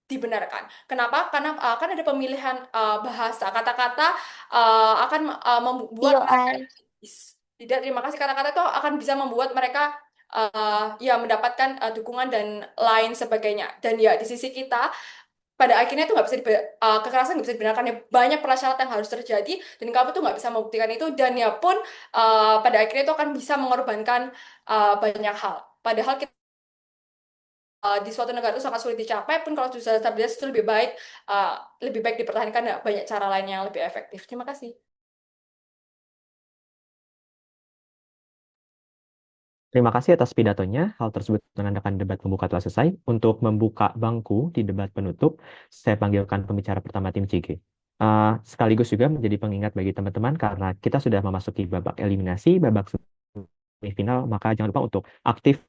dibenarkan. Kenapa? Karena kan ada pemilihan bahasa kata-kata akan membuat Yo, mereka I. tidak terima kasih, kata-kata itu akan bisa membuat mereka ya mendapatkan dukungan dan lain sebagainya. Dan ya di sisi kita pada akhirnya itu nggak bisa kekerasan nggak bisa dibenarkan, ya banyak prasyarat yang harus terjadi dan kamu tuh nggak bisa membuktikan itu, dan ya pun pada akhirnya itu akan bisa mengorbankan banyak hal, padahal kita di suatu negara itu sangat sulit dicapai. Pun kalau sudah stabilitas itu uh, lebih baik dipertahankan, ya, banyak cara lain yang lebih efektif. Terima kasih. Terima kasih atas pidatonya. Hal tersebut menandakan debat pembuka telah selesai. Untuk membuka bangku di debat penutup, saya panggilkan pembicara pertama tim CG. Sekaligus juga menjadi pengingat bagi teman-teman karena kita sudah memasuki babak eliminasi, babak semifinal, maka jangan lupa untuk aktif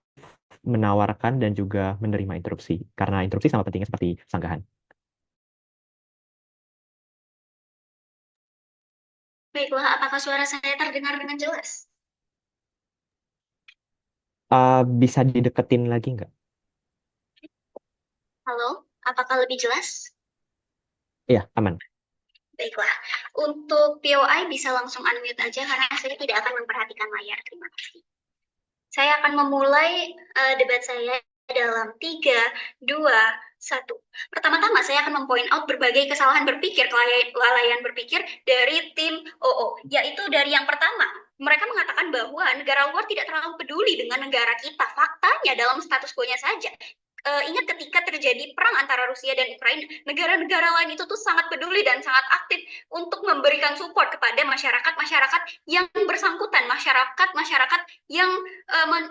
menawarkan dan juga menerima interupsi. Karena interupsi sama pentingnya seperti sanggahan. Baiklah, apakah suara saya terdengar dengan jelas? Bisa dideketin lagi nggak? Halo, apakah lebih jelas? Iya, aman. Baiklah, untuk POI bisa langsung unmute aja karena saya tidak akan memperhatikan layar. Terima kasih. Saya akan memulai debat saya dalam 3, 2, 1. Pertama-tama saya akan mempoint out berbagai kesalahan berpikir, kelalaian berpikir dari tim OO, yaitu dari yang pertama, mereka mengatakan bahwa negara luar tidak terlalu peduli dengan negara kita. Faktanya dalam status quo-nya saja, ingat ketika terjadi perang antara Rusia dan Ukraina, negara-negara lain itu tuh sangat peduli dan sangat aktif untuk memberikan support kepada masyarakat-masyarakat yang bersangkutan, masyarakat-masyarakat yang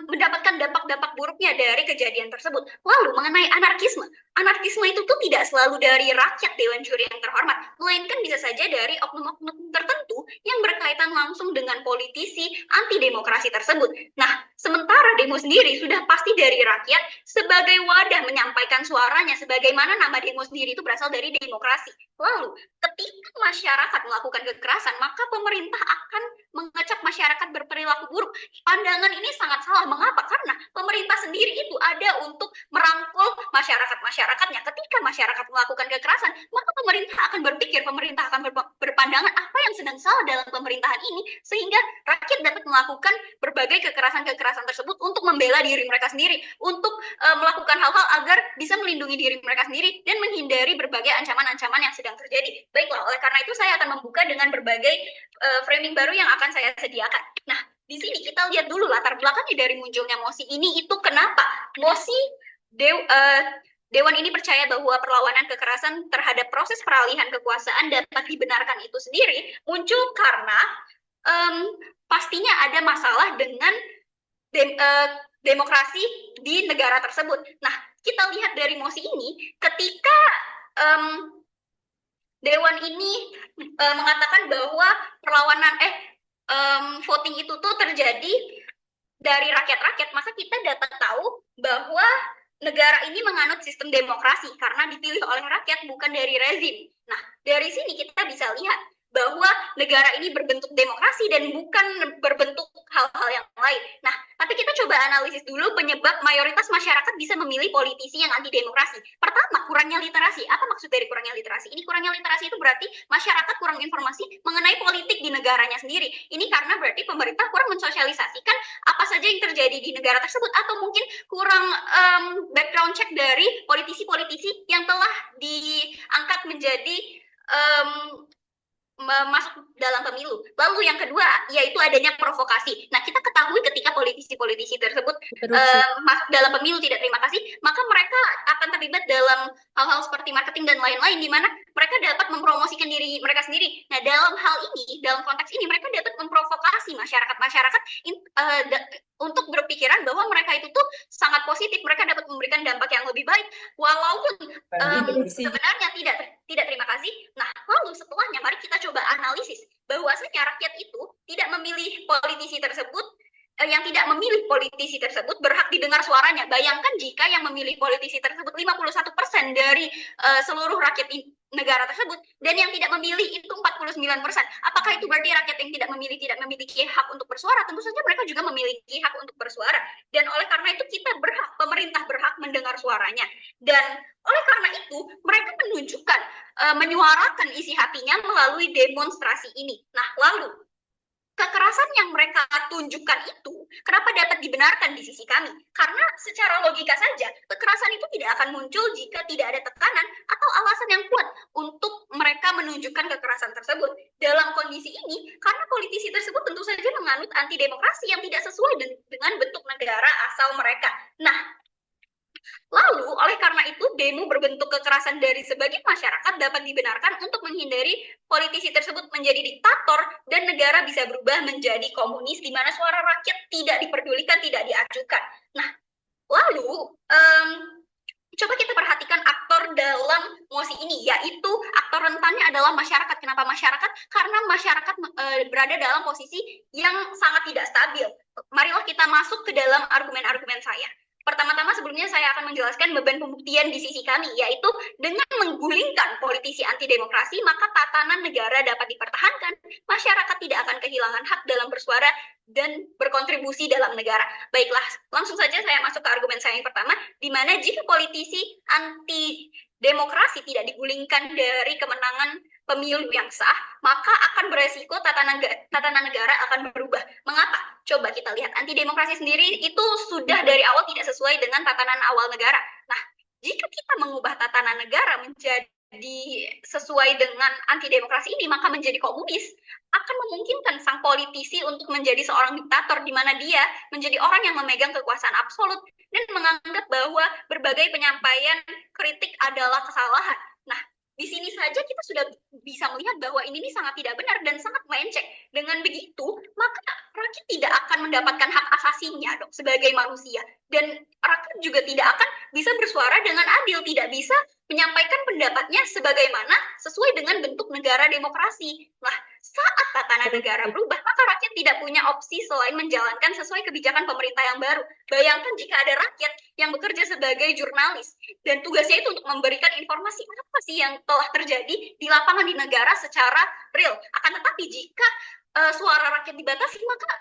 mendapatkan dampak-dampak buruknya dari kejadian tersebut. Lalu mengenai anarkisme itu tuh tidak selalu dari rakyat Dewan Juri yang terhormat, melainkan bisa saja dari oknum-oknum tertentu yang berkaitan langsung dengan politisi anti demokrasi tersebut. Nah, Sementara demo sendiri sudah pasti dari rakyat sebagai wadah menyampaikan suaranya, sebagaimana nama demo sendiri itu berasal dari demokrasi. Lalu, ketika masyarakat melakukan kekerasan, maka pemerintah akan mengecap masyarakat berperilaku buruk. Pandangan ini sangat salah. Mengapa? Karena pemerintah sendiri itu ada untuk merangkul masyarakatnya. Ketika masyarakat melakukan kekerasan, maka pemerintah akan berpikir, pemerintah akan berpandangan apa yang sedang salah dalam pemerintahan ini, sehingga rakyat dapat melakukan berbagai kekerasan tersebut untuk membela diri mereka sendiri, untuk melakukan hal-hal agar bisa melindungi diri mereka sendiri dan menghindari berbagai ancaman-ancaman yang sedang terjadi. Baiklah, oleh karena itu saya akan membuka dengan berbagai framing baru yang akan saya sediakan. Nah, di sini kita lihat dulu latar belakangnya dari munculnya mosi ini itu kenapa mosi Dewan ini percaya bahwa perlawanan kekerasan terhadap proses peralihan kekuasaan dapat dibenarkan itu sendiri muncul karena pastinya ada masalah dengan demokrasi di negara tersebut. Nah, kita lihat dari mosi ini, ketika Dewan ini mengatakan bahwa perlawanan voting itu tuh terjadi dari rakyat-rakyat, maka kita dapat tahu bahwa negara ini menganut sistem demokrasi karena dipilih oleh rakyat, bukan dari rezim. Nah, dari sini kita bisa lihat bahwa negara ini berbentuk demokrasi dan bukan berbentuk hal-hal yang lain. Nah, tapi kita coba analisis dulu penyebab mayoritas masyarakat bisa memilih politisi yang anti demokrasi. Pertama, kurangnya literasi. Apa maksud dari kurangnya literasi? Ini kurangnya literasi itu berarti masyarakat kurang informasi mengenai politik di negaranya sendiri. Ini karena berarti pemerintah kurang mensosialisasikan apa saja yang terjadi di negara tersebut, atau mungkin kurang background check dari politisi-politisi yang telah diangkat menjadi masuk dalam pemilu. Lalu yang kedua, yaitu adanya provokasi. Nah, kita ketahui ketika politisi-politisi tersebut masuk dalam pemilu tidak terima kasih, maka mereka akan terlibat dalam hal-hal seperti marketing dan lain-lain, di mana mereka dapat mempromosikan diri mereka sendiri. Nah, dalam hal ini, dalam konteks ini, mereka dapat memprovokasi masyarakat untuk berpikiran bahwa mereka itu tuh sangat positif, mereka dapat memberikan dampak yang lebih baik, walaupun sebenarnya tidak terima kasih. Nah, lalu setelahnya mari kita coba analisis bahwasanya rakyat itu tidak memilih politisi tersebut, yang tidak memilih politisi tersebut berhak didengar suaranya. Bayangkan jika yang memilih politisi tersebut 51% dari seluruh rakyat negara tersebut, dan yang tidak memilih itu 49%. Apakah itu berarti rakyat yang tidak memiliki hak untuk bersuara? Tentu saja mereka juga memiliki hak untuk bersuara. Dan oleh karena itu kita pemerintah berhak mendengar suaranya. Dan oleh karena itu mereka menunjukkan, menyuarakan isi hatinya melalui demonstrasi ini. Nah, lalu kekerasan yang mereka tunjukkan itu kenapa dapat dibenarkan di sisi kami? Karena secara logika saja, kekerasan itu tidak akan muncul jika tidak ada tekanan atau alasan yang kuat untuk mereka menunjukkan kekerasan tersebut. Dalam kondisi ini, karena politisi tersebut tentu saja menganut anti demokrasi yang tidak sesuai dengan bentuk negara asal mereka. Nah, lalu, oleh karena itu, demo berbentuk kekerasan dari sebagian masyarakat dapat dibenarkan untuk menghindari politisi tersebut menjadi diktator dan negara bisa berubah menjadi komunis di mana suara rakyat tidak diperdulikan, tidak diajukan. Nah, lalu coba kita perhatikan aktor dalam mosi ini, yaitu aktor rentannya adalah masyarakat. Kenapa masyarakat? Karena masyarakat berada dalam posisi yang sangat tidak stabil. Marilah kita masuk ke dalam argumen-argumen saya. Pertama-tama sebelumnya saya akan menjelaskan beban pembuktian di sisi kami, yaitu dengan menggulingkan politisi anti demokrasi, maka tatanan negara dapat dipertahankan, masyarakat tidak akan kehilangan hak dalam bersuara dan berkontribusi dalam negara. Baiklah, langsung saja saya masuk ke argumen saya yang pertama, di mana jika politisi anti demokrasi tidak digulingkan dari kemenangan pemilu yang sah, maka akan beresiko tatanan negara akan berubah. Mengapa? Coba kita lihat, anti demokrasi sendiri itu sudah dari awal tidak sesuai dengan tatanan awal negara. Nah, jika kita mengubah tatanan negara menjadi sesuai dengan anti demokrasi ini, maka menjadi komunis, akan memungkinkan sang politisi untuk menjadi seorang diktator, di mana dia menjadi orang yang memegang kekuasaan absolut dan menganggap bahwa berbagai penyampaian kritik adalah kesalahan. Nah, di sini saja kita sudah bisa melihat bahwa ini sangat tidak benar dan sangat melenceng. Dengan begitu, maka rakyat tidak akan mendapatkan hak asasinya dong sebagai manusia. Dan rakyat juga tidak akan bisa bersuara dengan adil, tidak bisa menyampaikan pendapatnya sebagaimana sesuai dengan bentuk negara demokrasi. Nah, saat tatanan negara berubah, maka maka rakyat tidak punya opsi selain menjalankan sesuai kebijakan pemerintah yang baru. Bayangkan jika ada rakyat yang bekerja sebagai jurnalis dan tugasnya itu untuk memberikan informasi apa sih yang telah terjadi di lapangan di negara secara real. Akan tetapi jika suara rakyat dibatasi, maka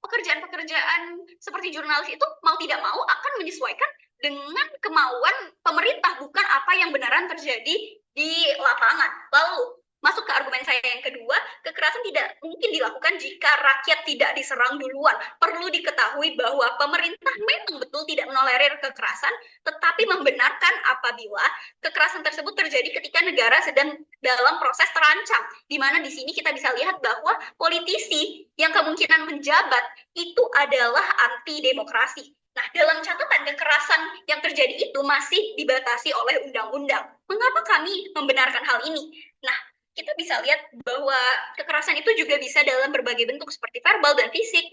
pekerjaan-pekerjaan seperti jurnalis itu mau tidak mau akan menyesuaikan dengan kemauan pemerintah, bukan apa yang benaran terjadi di lapangan. Lalu masuk ke argumen saya yang kedua, kekerasan tidak mungkin dilakukan jika rakyat tidak diserang duluan. Perlu diketahui bahwa pemerintah memang betul tidak menolerir kekerasan, tetapi membenarkan apabila kekerasan tersebut terjadi ketika negara sedang dalam proses terancam. Di mana di sini kita bisa lihat bahwa politisi yang kemungkinan menjabat itu adalah anti demokrasi. Nah, dalam catatan kekerasan yang terjadi itu masih dibatasi oleh undang-undang. Mengapa kami membenarkan hal ini? Nah, kita bisa lihat bahwa kekerasan itu juga bisa dalam berbagai bentuk seperti verbal dan fisik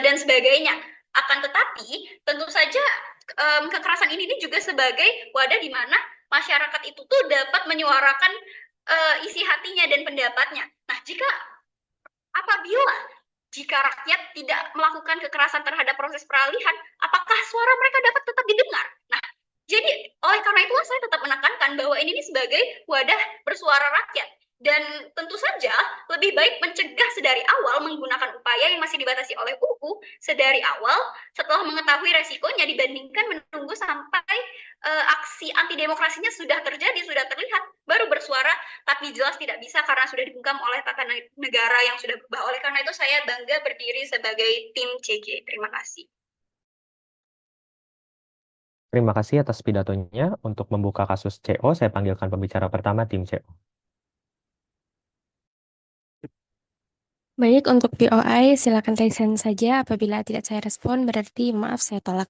dan sebagainya. Akan tetapi tentu saja kekerasan ini juga sebagai wadah di mana masyarakat itu tuh dapat menyuarakan isi hatinya dan pendapatnya. Nah, apabila rakyat tidak melakukan kekerasan terhadap proses peralihan, apakah suara mereka dapat tetap didengar? Nah, jadi oleh karena itulah saya tetap menekankan bahwa ini sebagai wadah bersuara rakyat. Dan tentu saja lebih baik mencegah sedari awal menggunakan upaya yang masih dibatasi oleh UU sedari awal setelah mengetahui resikonya dibandingkan menunggu sampai aksi anti demokrasinya sudah terjadi, sudah terlihat, baru bersuara, tapi jelas tidak bisa karena sudah dibungkam oleh tata negara yang sudah berubah. Oleh karena itu saya bangga berdiri sebagai tim CG. Terima kasih. Terima kasih atas pidatonya. Untuk membuka kasus CO, saya panggilkan pembicara pertama tim CO. Baik, untuk POI silakan raise saja. Apabila tidak saya respon, berarti maaf saya tolak.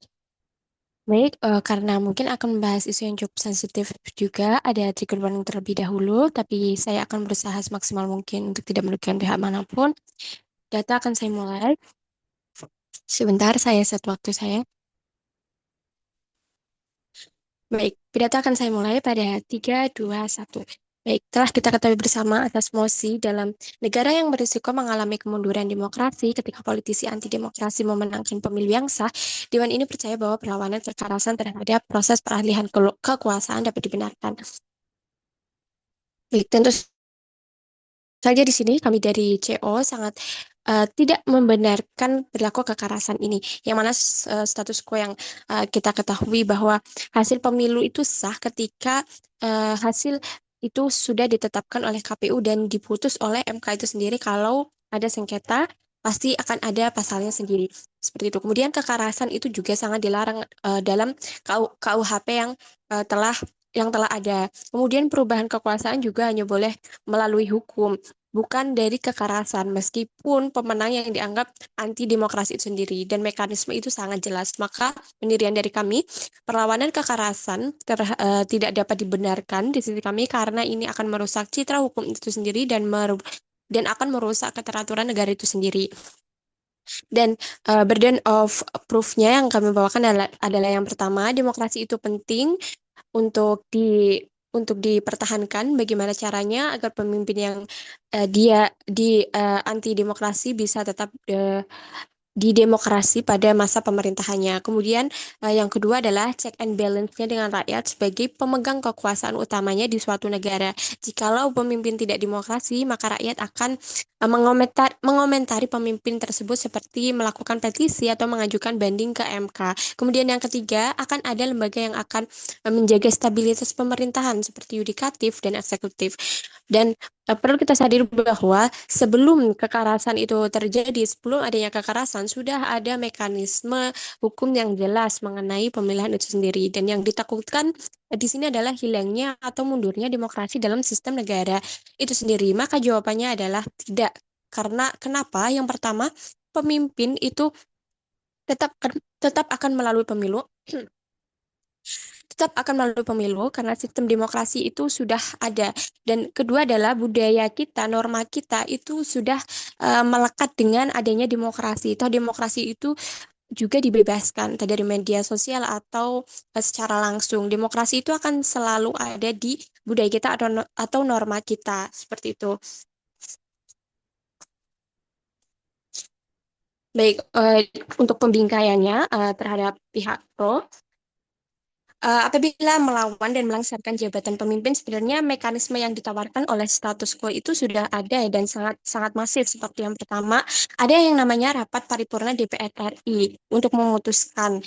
Baik, karena mungkin akan membahas isu yang cukup sensitif juga, ada trigger warning terlebih dahulu, tapi saya akan berusaha semaksimal mungkin untuk tidak merugikan pihak manapun. Data akan saya mulai. Sebentar, saya set waktu saya. Baik, pidato akan saya mulai pada 3, 2, 1. Baik, telah kita ketahui bersama atas mosi dalam negara yang berisiko mengalami kemunduran demokrasi ketika politisi anti-demokrasi memenangkan pemilu yang sah, Dewan ini percaya bahwa perlawanan kekerasan terhadap proses peralihan kekuasaan dapat dibenarkan. Baik, tentu saja di sini kami dari CO sangat tidak membenarkan perilaku kekerasan ini, yang mana status quo yang kita ketahui bahwa hasil pemilu itu sah ketika hasil itu sudah ditetapkan oleh KPU dan diputus oleh MK itu sendiri. Kalau ada sengketa, pasti akan ada pasalnya sendiri. Seperti itu. Kemudian kekerasan itu juga sangat dilarang dalam KUHP yang telah ada. Kemudian perubahan kekuasaan juga hanya boleh melalui hukum, bukan dari kekerasan, meskipun pemenang yang dianggap anti demokrasi itu sendiri, dan mekanisme itu sangat jelas. Maka pendirian dari kami, perlawanan kekerasan tidak dapat dibenarkan di sisi kami karena ini akan merusak citra hukum itu sendiri dan akan merusak keteraturan negara itu sendiri. Dan burden of proof-nya yang kami bawakan adalah yang pertama, demokrasi itu penting untuk dipertahankan. Bagaimana caranya agar pemimpin yang dia anti demokrasi bisa tetap di demokrasi pada masa pemerintahannya. Kemudian yang kedua adalah check and balance-nya dengan rakyat sebagai pemegang kekuasaan utamanya di suatu negara. Jikalau pemimpin tidak demokrasi, maka rakyat akan mengomentari pemimpin tersebut seperti melakukan petisi atau mengajukan banding ke MK. Kemudian yang ketiga, akan ada lembaga yang akan menjaga stabilitas pemerintahan seperti yudikatif dan eksekutif. Dan perlu kita sadari bahwa sebelum kekerasan itu terjadi, sebelum adanya kekerasan, sudah ada mekanisme hukum yang jelas mengenai pemilihan itu sendiri. Dan yang ditakutkan di sini adalah hilangnya atau mundurnya demokrasi dalam sistem negara itu sendiri. Maka jawabannya adalah tidak. Karena kenapa? Yang pertama, pemimpin itu tetap akan melalui pemilu. Tetap akan melalui pemilu karena sistem demokrasi itu sudah ada. Dan kedua adalah budaya kita, norma kita itu sudah melekat dengan adanya demokrasi. Toh demokrasi itu juga dibebaskan, entah dari media sosial atau secara langsung. Demokrasi itu akan selalu ada di budaya kita atau norma kita, seperti itu. Baik, untuk pembingkaiannya terhadap pihak pro, apabila melawan dan melangsungkan jabatan pemimpin, sebenarnya mekanisme yang ditawarkan oleh status quo itu sudah ada dan sangat sangat masif. Seperti yang pertama, ada yang namanya rapat paripurna DPR RI untuk memutuskan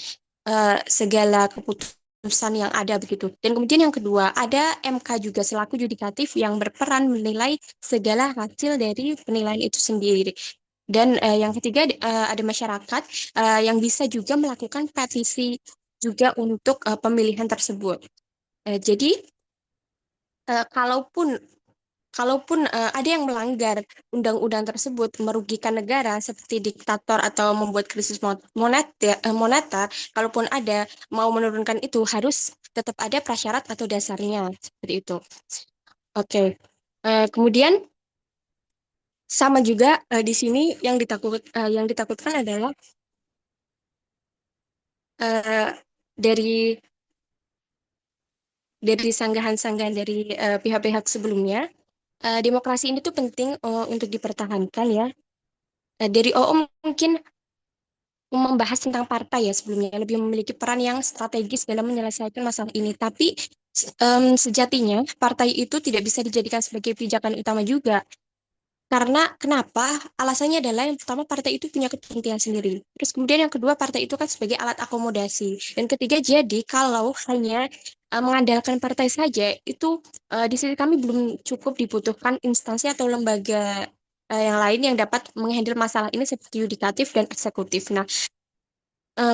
segala keputusan yang ada begitu. Dan kemudian yang kedua, ada MK juga selaku yudikatif yang berperan menilai segala hasil dari penilaian itu sendiri. Dan yang ketiga ada masyarakat yang bisa juga melakukan petisi juga untuk pemilihan tersebut. Jadi kalaupun kalaupun ada yang melanggar undang-undang tersebut merugikan negara seperti diktator atau membuat krisis moneter, kalaupun ada mau menurunkan itu harus tetap ada prasyarat atau dasarnya seperti itu. Oke. Kemudian sama juga di sini yang ditakutkan adalah eh, dari sanggahan-sanggahan dari pihak-pihak sebelumnya, demokrasi ini tuh penting untuk dipertahankan ya. Dari OO mungkin membahas tentang partai ya sebelumnya, lebih memiliki peran yang strategis dalam menyelesaikan masalah ini. Tapi sejatinya partai itu tidak bisa dijadikan sebagai pijakan utama juga. Karena kenapa? Alasannya adalah yang pertama partai itu punya kepentingan sendiri. Terus kemudian yang kedua partai itu kan sebagai alat akomodasi. Dan ketiga jadi kalau hanya mengandalkan partai saja itu di sisi kami belum cukup dibutuhkan instansi atau lembaga yang lain yang dapat menghandle masalah ini seperti yudikatif dan eksekutif. Nah,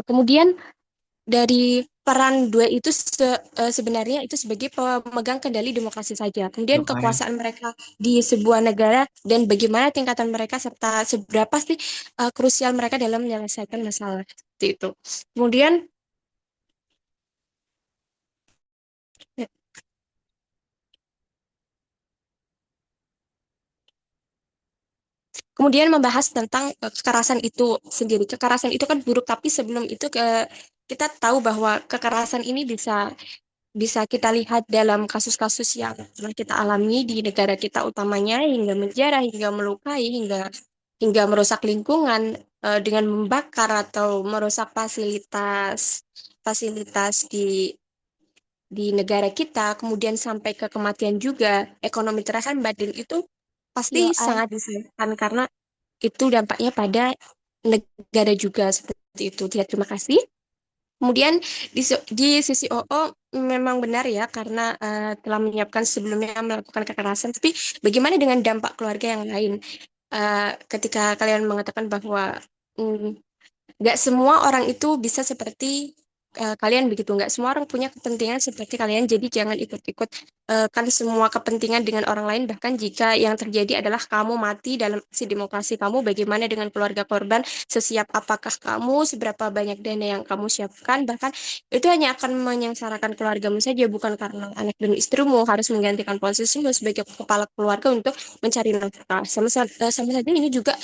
kemudian dari peran dua itu sebenarnya itu sebagai pemegang kendali demokrasi saja. Kemudian Baik. kekuasaan mereka di sebuah negara dan bagaimana tingkatan mereka serta seberapa sih krusial mereka dalam menyelesaikan masalah seperti itu. Kemudian ya, kemudian membahas tentang kekerasan itu sendiri. Kekerasan itu kan buruk, tapi sebelum itu kita tahu bahwa kekerasan ini bisa kita lihat dalam kasus-kasus yang pernah kita alami di negara kita utamanya hingga menjara, hingga melukai, hingga hingga merusak lingkungan dengan membakar atau merusak fasilitas fasilitas di negara kita, kemudian sampai ke kematian juga, ekonomi terhambat dan itu pasti POI. sangat disayangkan karena itu dampaknya pada negara juga seperti itu. Ya, terima kasih. Kemudian di sisi OO memang benar ya karena telah menyiapkan sebelumnya melakukan kekerasan. Tapi bagaimana dengan dampak keluarga yang lain? Ketika kalian mengatakan bahwa mm, nggak semua orang itu bisa seperti kalian begitu. Nggak semua orang punya kepentingan seperti kalian. Jadi jangan ikut-ikut kan semua kepentingan dengan orang lain. Bahkan jika yang terjadi adalah kamu mati dalam aksi demokrasi kamu, bagaimana dengan keluarga korban? Sesiap apakah kamu? Seberapa banyak dana yang kamu siapkan? Bahkan itu hanya akan menyengsarakan keluargamu saja, bukan karena anak dan istrimu harus menggantikan posisimu sebagai kepala keluarga untuk mencari nafkah. Sama saja ini juga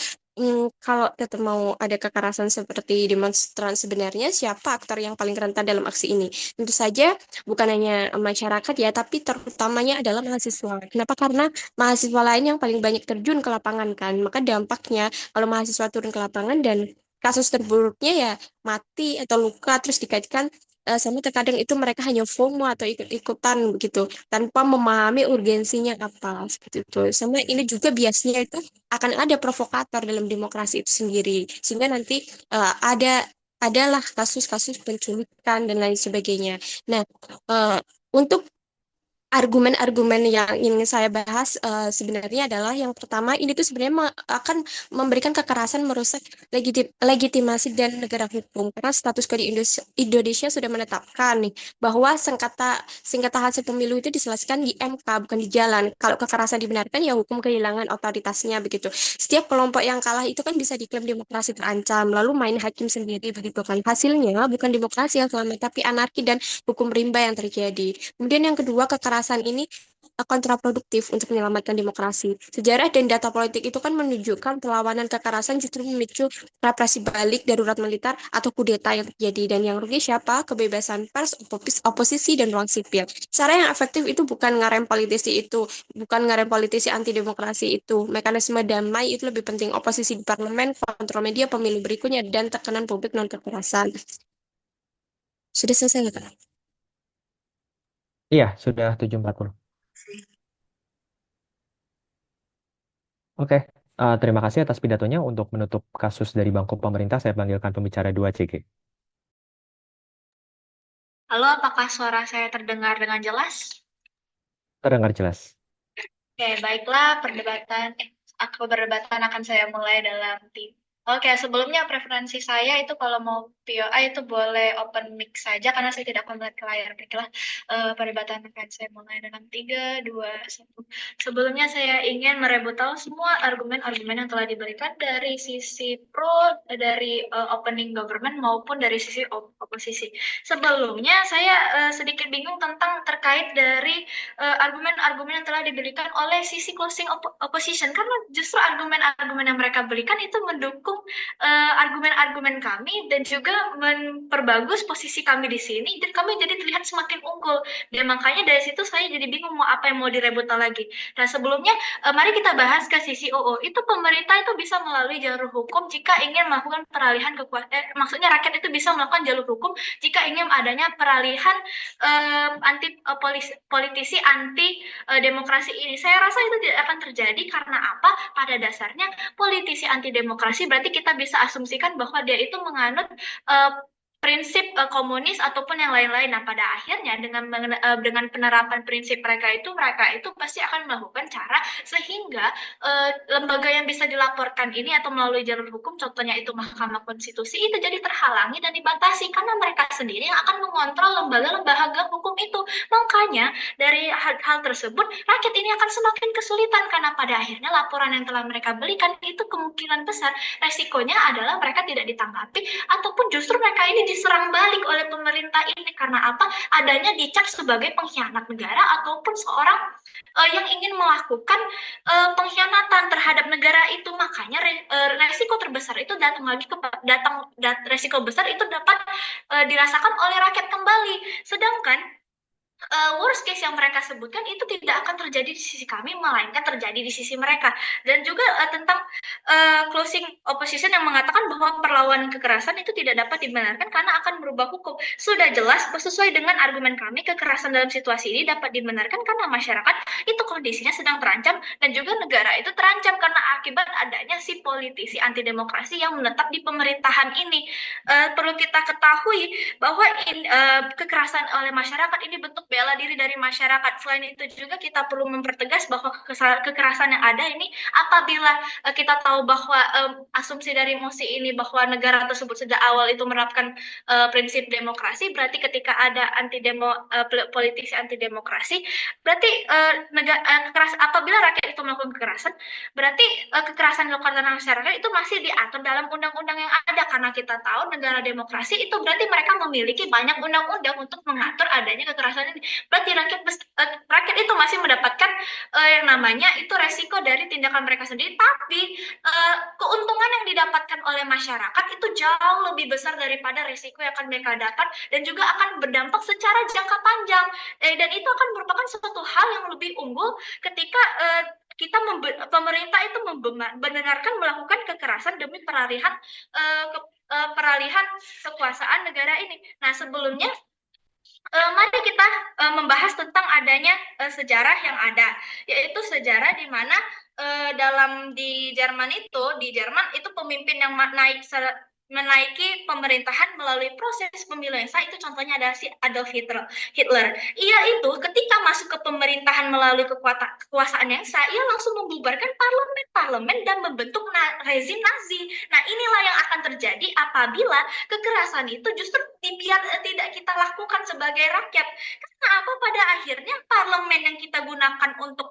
kalau tetap mau ada kekerasan seperti demonstran sebenarnya siapa aktor yang paling rentan dalam aksi ini? Tentu saja bukan hanya masyarakat ya, tapi terutamanya adalah mahasiswa. Kenapa? Karena mahasiswa lain yang paling banyak terjun ke lapangan kan. Maka dampaknya kalau mahasiswa turun ke lapangan dan kasus terburuknya ya mati atau luka terus dikaitkan sama terkadang itu mereka hanya FOMO atau ikut-ikutan begitu tanpa memahami urgensinya apa seperti itu. Sama ini juga biasanya itu akan ada provokator dalam demokrasi itu sendiri sehingga nanti adalah kasus-kasus penculikan dan lain sebagainya. Nah, untuk argumen-argumen yang ingin saya bahas sebenarnya adalah yang pertama ini tuh sebenarnya akan memberikan kekerasan merusak legitimasi dan negara hukum karena status quo di Indonesia sudah menetapkan nih bahwa sengketa hasil pemilu itu diselesaikan di MK bukan di jalan. Kalau kekerasan dibenarkan ya hukum kehilangan otoritasnya begitu. Setiap kelompok yang kalah itu kan bisa diklaim demokrasi terancam lalu main hakim sendiri begitu kan. Hasilnya bukan demokrasi yang selamat tapi anarki dan hukum rimba yang terjadi. Kemudian yang kedua, kekerasan kekerasan ini kontraproduktif untuk menyelamatkan demokrasi. Sejarah dan data politik itu kan menunjukkan perlawanan kekerasan justru memicu represi balik, darurat militer, atau kudeta yang terjadi. Dan yang rugi siapa? Kebebasan pers, oposisi, dan ruang sipil. Cara yang efektif itu bukan ngarem politisi anti demokrasi itu. Mekanisme damai itu lebih penting. Oposisi di parlemen, kontrol media, pemilu berikutnya, dan tekanan publik non kekerasan. Sudah selesai nggak, Kak? Iya, sudah 7.40. Oke, terima kasih atas pidatonya. Untuk menutup kasus dari bangku pemerintah, saya panggilkan pembicara 2 CG. Halo, apakah suara saya terdengar dengan jelas? Terdengar jelas. Oke, baiklah, perdebatan akan saya mulai dalam tim. Oke, sebelumnya preferensi saya itu kalau mau POI itu boleh open mic saja karena saya tidak akan melihat ke layar. Baiklah, perdebatan akan saya mulai dalam 3, 2, 1. Sebelumnya saya ingin merebutkan semua argumen-argumen yang telah diberikan dari sisi pro, dari opening government maupun dari sisi oposisi. Sebelumnya saya sedikit bingung terkait dari argumen-argumen yang telah diberikan oleh sisi closing opposition karena justru argumen-argumen yang mereka berikan itu mendukung argumen-argumen kami dan juga memperbagus posisi kami di sini dan kami jadi terlihat semakin unggul dan makanya dari situ saya jadi bingung mau apa yang mau direbut lagi. Nah sebelumnya mari kita bahas ke sisi OO. Itu pemerintah itu bisa melalui jalur hukum jika ingin melakukan peralihan kekuasaan, maksudnya rakyat itu bisa melakukan jalur hukum jika ingin adanya peralihan politisi anti demokrasi ini. Saya rasa itu tidak akan terjadi karena apa? Pada dasarnya politisi anti demokrasi berarti kita bisa asumsikan bahwa dia itu menganut prinsip komunis ataupun yang lain-lain. Nah, pada akhirnya dengan penerapan prinsip mereka itu pasti akan melakukan cara sehingga lembaga yang bisa dilaporkan ini atau melalui jalur hukum, contohnya itu Mahkamah Konstitusi, itu jadi terhalangi dan dibatasi karena mereka sendiri yang akan mengontrol lembaga-lembaga hukum itu. Makanya dari hal tersebut, rakyat ini akan semakin kesulitan karena pada akhirnya laporan yang telah mereka berikan itu kemungkinan besar resikonya adalah mereka tidak ditanggapi ataupun justru mereka ini diserang balik oleh pemerintah ini karena apa? Adanya dicap sebagai pengkhianat negara ataupun seorang yang ingin melakukan pengkhianatan terhadap negara itu. Makanya resiko terbesar itu resiko besar itu dapat dirasakan oleh rakyat kembali. Sedangkan worst case yang mereka sebutkan itu tidak akan terjadi di sisi kami, melainkan terjadi di sisi mereka. Dan juga tentang closing opposition yang mengatakan bahwa perlawanan kekerasan itu tidak dapat dibenarkan karena akan merubah hukum. Sudah jelas sesuai dengan argumen kami, kekerasan dalam situasi ini dapat dibenarkan karena masyarakat itu kondisinya sedang terancam dan juga negara itu terancam karena akibat adanya si politisi anti demokrasi yang menetap di pemerintahan ini. Perlu kita ketahui bahwa kekerasan oleh masyarakat ini bentuk bela diri dari masyarakat. Selain itu juga kita perlu mempertegas bahwa kekerasan yang ada ini apabila kita tahu bahwa asumsi dari Mosi ini bahwa negara tersebut sejak awal itu menerapkan prinsip demokrasi, berarti ketika ada politisi anti demokrasi, berarti apabila rakyat itu melakukan kekerasan, berarti kekerasan dilakukan oleh masyarakat itu masih diatur dalam undang-undang yang ada karena kita tahu negara demokrasi itu berarti mereka memiliki banyak undang-undang untuk mengatur adanya kekerasan ini. Berarti rakyat itu masih mendapatkan yang namanya itu resiko dari tindakan mereka sendiri, tapi keuntungan yang didapatkan oleh masyarakat itu jauh lebih besar daripada resiko yang akan mereka dapat dan juga akan berdampak secara jangka panjang dan itu akan merupakan suatu hal yang lebih unggul ketika pemerintah itu membenarkan melakukan kekerasan demi peralihan kekuasaan negara ini. Nah, sebelumnya mari kita membahas tentang adanya sejarah yang ada, yaitu sejarah di mana di Jerman itu pemimpin yang menaiki pemerintahan melalui proses pemilu yang sah, itu contohnya adalah si Adolf Hitler. Ia itu ketika masuk ke pemerintahan melalui kekuasaan yang sah, ia langsung membubarkan parlemen, Pak. parlemen dan membentuk rezim Nazi. Nah, inilah yang akan terjadi apabila kekerasan itu justru tidak kita lakukan sebagai rakyat. Karena apa? Pada akhirnya parlemen yang kita gunakan untuk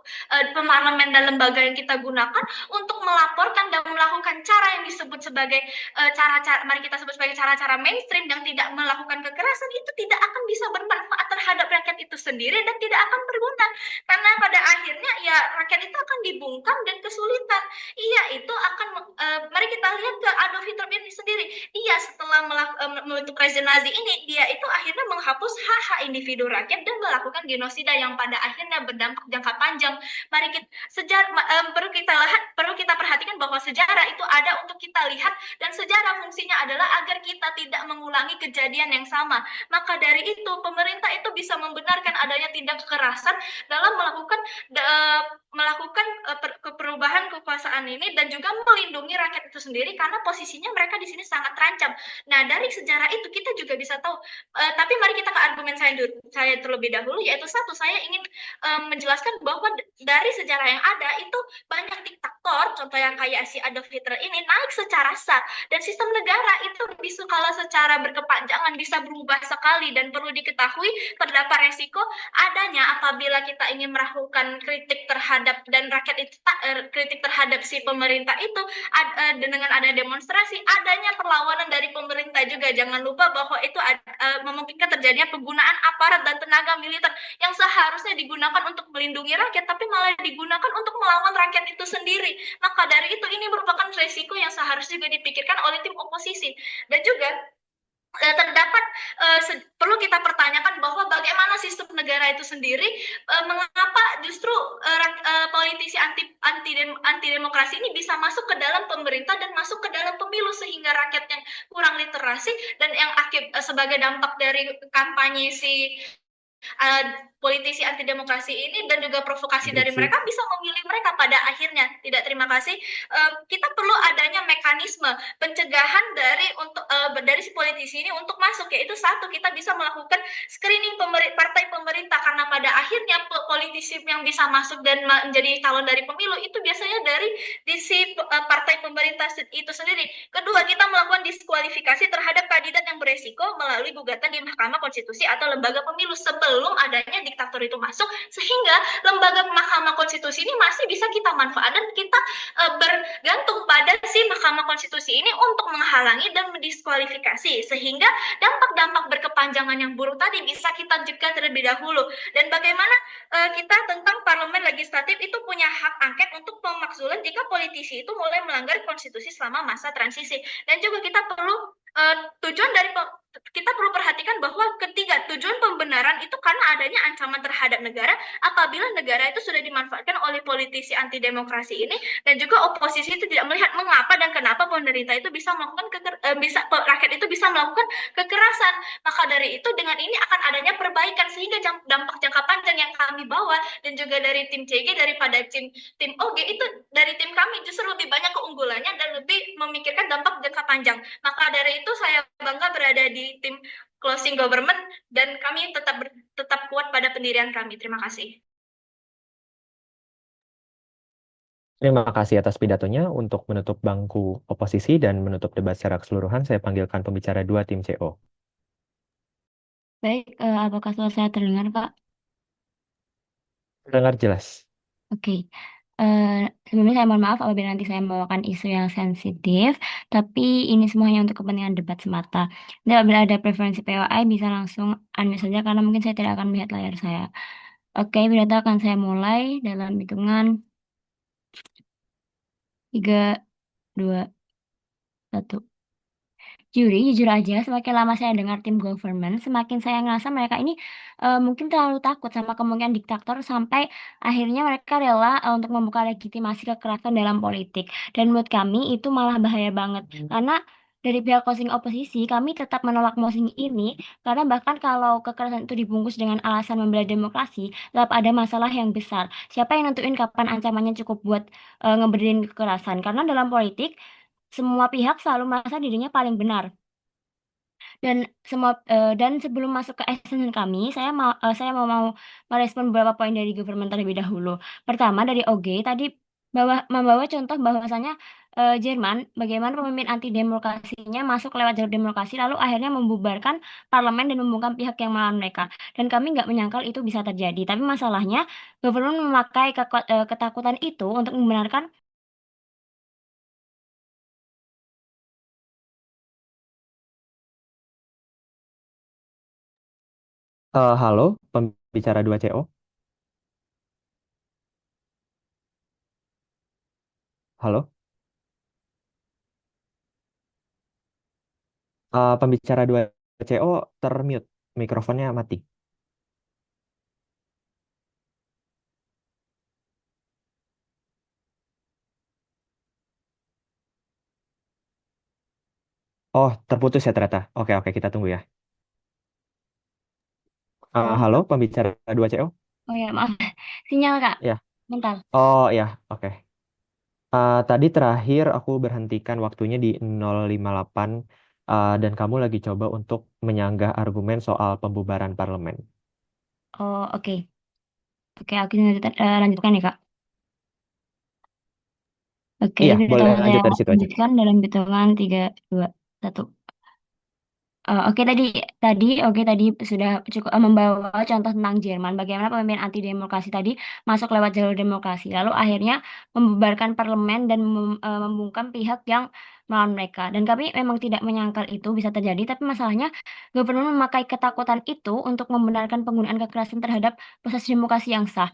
parlemen dan lembaga yang kita gunakan untuk melaporkan dan melakukan cara yang disebut sebagai mari kita sebut sebagai cara-cara mainstream yang tidak melakukan kekerasan, itu tidak akan bisa bermanfaat terhadap rakyat itu sendiri dan tidak akan berguna, karena pada akhirnya ya rakyat itu akan dibungkam dan kesulitan. Iya, itu akan mari kita lihat ke Adolf Hitler ini sendiri. Dia setelah membentuk rezim Nazi ini, dia itu akhirnya menghapus hak-hak individu rakyat dan melakukan genosida yang pada akhirnya berdampak jangka panjang. Mari kita perlu kita perhatikan bahwa sejarah itu ada untuk kita lihat, dan sejarah fungsinya adalah agar kita tidak mengulangi kejadian yang sama. Maka dari itu pemerintah itu bisa membenarkan adanya tindak kekerasan dalam melakukan perubahan kekuasaan ini dan juga melindungi rakyat itu sendiri, karena posisinya mereka di sini sangat terancam. Nah, dari sejarah itu kita juga bisa tahu. Tapi mari kita ke argumen saya terlebih dahulu, yaitu satu, saya ingin menjelaskan bahwa dari sejarah yang ada itu banyak diktator, contoh yang kayak si Adolf Hitler ini, naik secara sah, dan sistem negara itu bisa kalau secara berkepanjangan bisa berubah sekali, dan perlu diketahui terdapat resiko adanya apabila kita ingin melakukan kritik terhadap dan rakyat itu kritik terhadap si pemerintah itu dengan ada demonstrasi, adanya perlawanan dari pemerintah juga. Jangan lupa bahwa itu memungkinkan terjadinya penggunaan aparat dan tenaga militer yang seharusnya digunakan untuk melindungi rakyat, tapi malah digunakan untuk melawan rakyat itu sendiri. Maka dari itu ini merupakan resiko yang seharusnya juga dipikirkan oleh tim oposisi. Dan juga terdapat perlu kita pertanyakan bahwa bagaimana sistem negara itu sendiri, mengapa justru politisi anti demokrasi ini bisa masuk ke dalam pemerintah dan masuk ke dalam pemilu, sehingga rakyat yang kurang literasi dan yang sebagai dampak dari kampanye si politisi anti demokrasi ini dan juga provokasi dari mereka bisa memilih mereka pada akhirnya. Tidak, terima kasih. Kita perlu adanya mekanisme pencegahan dari si politisi ini untuk masuk, yaitu satu, kita bisa melakukan screening partai pemerintah, karena pada akhirnya politisi yang bisa masuk dan menjadi calon dari pemilu itu biasanya dari si partai pemerintah itu sendiri. Kedua, kita melakukan diskualifikasi terhadap kandidat yang beresiko melalui gugatan di Mahkamah Konstitusi atau lembaga pemilu sebelum adanya diktator itu masuk, sehingga lembaga Mahkamah Konstitusi ini masih bisa kita manfaatkan, dan kita bergantung pada si Mahkamah Konstitusi ini untuk menghalangi dan mendiskualifikasi, sehingga dampak-dampak berkepanjangan yang buruk tadi bisa kita cegah terlebih dahulu. Dan bagaimana kita tentang parlemen legislatif itu punya hak angket untuk pemakzulan jika politisi itu mulai melanggar konstitusi selama masa transisi. Dan juga kita perlu kita perlu perhatikan bahwa ketiga, tujuan pembenaran itu karena adanya ancaman terhadap negara apabila negara itu sudah dimanfaatkan oleh politisi anti demokrasi ini, dan juga oposisi itu tidak melihat mengapa dan kenapa pemerintah itu bisa melakukan rakyat itu bisa melakukan kekerasan. Maka dari itu dengan ini akan adanya perbaikan, sehingga dampak jangka panjang yang kami bawa dan juga dari tim CG daripada tim OG itu, dari tim kami justru lebih banyak keunggulannya dan lebih memikirkan dampak jangka panjang. Maka dari itu saya bangga berada di tim closing government, dan kami tetap kuat pada pendirian kami. Terima kasih. Terima kasih atas pidatonya. Untuk menutup bangku oposisi dan menutup debat secara keseluruhan, saya panggilkan pembicara 2 tim CO. Baik, apakah suara saya terdengar, Pak? Terdengar jelas. Oke. Sebelumnya saya mohon maaf apabila nanti saya membawakan isu yang sensitif, tapi ini semua hanya untuk kepentingan debat semata. Dan apabila ada preferensi POI bisa langsung unmute saja, karena mungkin saya tidak akan melihat layar saya. Oke, pidato akan saya mulai dalam hitungan 3, 2, 1. Juri, jujur aja, semakin lama saya dengar tim government, semakin saya ngerasa mereka ini mungkin terlalu takut sama kemungkinan diktator, sampai akhirnya mereka rela untuk membuka legitimasi kekerasan dalam politik. Dan menurut kami itu malah bahaya banget. Karena dari pihak closing oposisi, kami tetap menolak motion ini, karena bahkan kalau kekerasan itu dibungkus dengan alasan membela demokrasi, tetap ada masalah yang besar. Siapa yang nentuin kapan ancamannya cukup buat ngeberdin kekerasan? Karena dalam politik, semua pihak selalu merasa dirinya paling benar. Dan sebelum masuk ke essence kami, saya mau merespon beberapa poin dari government terlebih dahulu. Pertama, dari OG tadi membawa contoh bahwasanya Jerman bagaimana pemimpin anti demokrasinya masuk lewat jalur demokrasi lalu akhirnya membubarkan parlemen dan membungkam pihak yang melawan mereka. Dan kami nggak menyangkal itu bisa terjadi. Tapi masalahnya government memakai ketakutan itu untuk membenarkan. Halo, pembicara 2CO. Halo, pembicara 2CO termute, mikrofonnya mati. Oh, terputus ya ternyata. Oke, oke, kita tunggu ya. Halo, Halo, Kak. pembicara 2CO. Oh ya, maaf. Sinyal, Kak. Ya. Mental. Oh, ya, oke. Tadi terakhir aku berhentikan waktunya di 058, dan kamu lagi coba untuk menyanggah argumen soal pembubaran parlemen. Oh, oke. Oke, aku lanjutkan ya, Kak. Oke, Iya, boleh pertama saya lanjut dari situ aja. lanjutkan dalam hitungan 3, 2, 1. Oke tadi sudah cukup membawa contoh tentang Jerman bagaimana pemimpin anti demokrasi tadi masuk lewat jalur demokrasi lalu akhirnya membubarkan parlemen dan membungkam pihak yang melawan mereka dan kami memang tidak menyangkal itu bisa terjadi tapi masalahnya gubernur memakai ketakutan itu untuk membenarkan penggunaan kekerasan terhadap proses demokrasi yang sah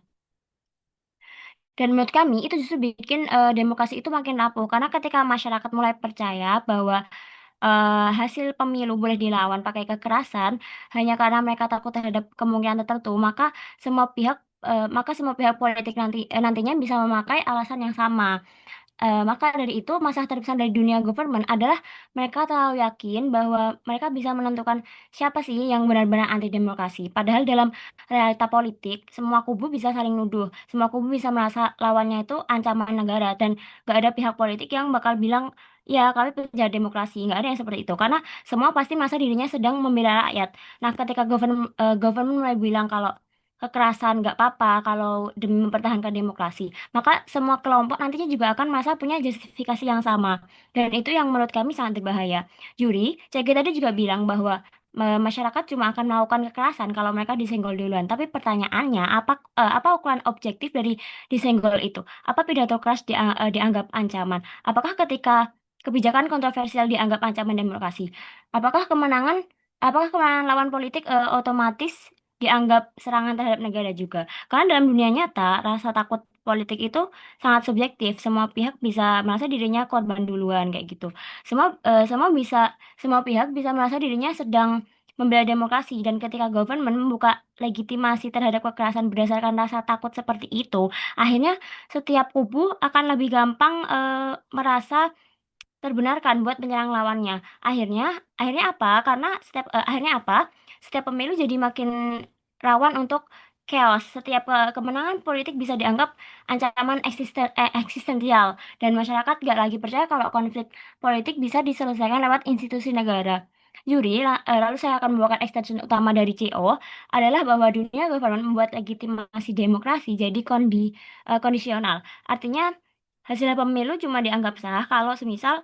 dan menurut kami itu justru bikin demokrasi itu makin rapuh karena ketika masyarakat mulai percaya bahwa hasil pemilu boleh dilawan pakai kekerasan hanya karena mereka takut terhadap kemungkinan tertentu, maka semua pihak politik nantinya bisa memakai alasan yang sama. Maka dari itu, masalah terbesar dari dunia government adalah mereka terlalu yakin bahwa mereka bisa menentukan siapa sih yang benar-benar anti demokrasi. Padahal dalam realita politik, semua kubu bisa saling nuduh, semua kubu bisa merasa lawannya itu ancaman negara, dan gak ada pihak politik yang bakal bilang, ya kami penjaga demokrasi. Nggak ada yang seperti itu, karena semua pasti merasa dirinya sedang membela rakyat. Nah, ketika government mulai bilang kalau kekerasan nggak apa-apa kalau demi mempertahankan demokrasi maka semua kelompok nantinya juga akan merasa punya justifikasi yang sama. Dan itu yang menurut kami sangat berbahaya. CG tadi juga bilang bahwa masyarakat cuma akan melakukan kekerasan kalau mereka disenggol duluan. Tapi pertanyaannya, apa ukuran objektif dari disenggol itu? Apa pidato keras dianggap ancaman? Kebijakan kontroversial dianggap ancaman demokrasi? Apakah kemenangan, apakah kemenangan lawan politik otomatis dianggap serangan terhadap negara juga? Karena dalam dunia nyata, rasa takut politik itu sangat subjektif. Semua pihak bisa merasa dirinya korban duluan kayak gitu. Semua pihak bisa merasa dirinya sedang membela demokrasi dan ketika government membuka legitimasi terhadap kekerasan berdasarkan rasa takut seperti itu, akhirnya setiap kubu akan lebih gampang merasa terbenarkan buat menyerang lawannya. Akhirnya apa? Akhirnya apa? Setiap pemilu jadi makin rawan untuk chaos. Setiap kemenangan politik bisa dianggap ancaman eksistensial dan masyarakat gak lagi percaya kalau konflik politik bisa diselesaikan lewat institusi negara. Lalu saya akan membawakan extension utama dari CO adalah bahwa dunia government membuat legitimasi demokrasi jadi kondisional. Artinya hasil pemilu cuma dianggap sah kalau semisal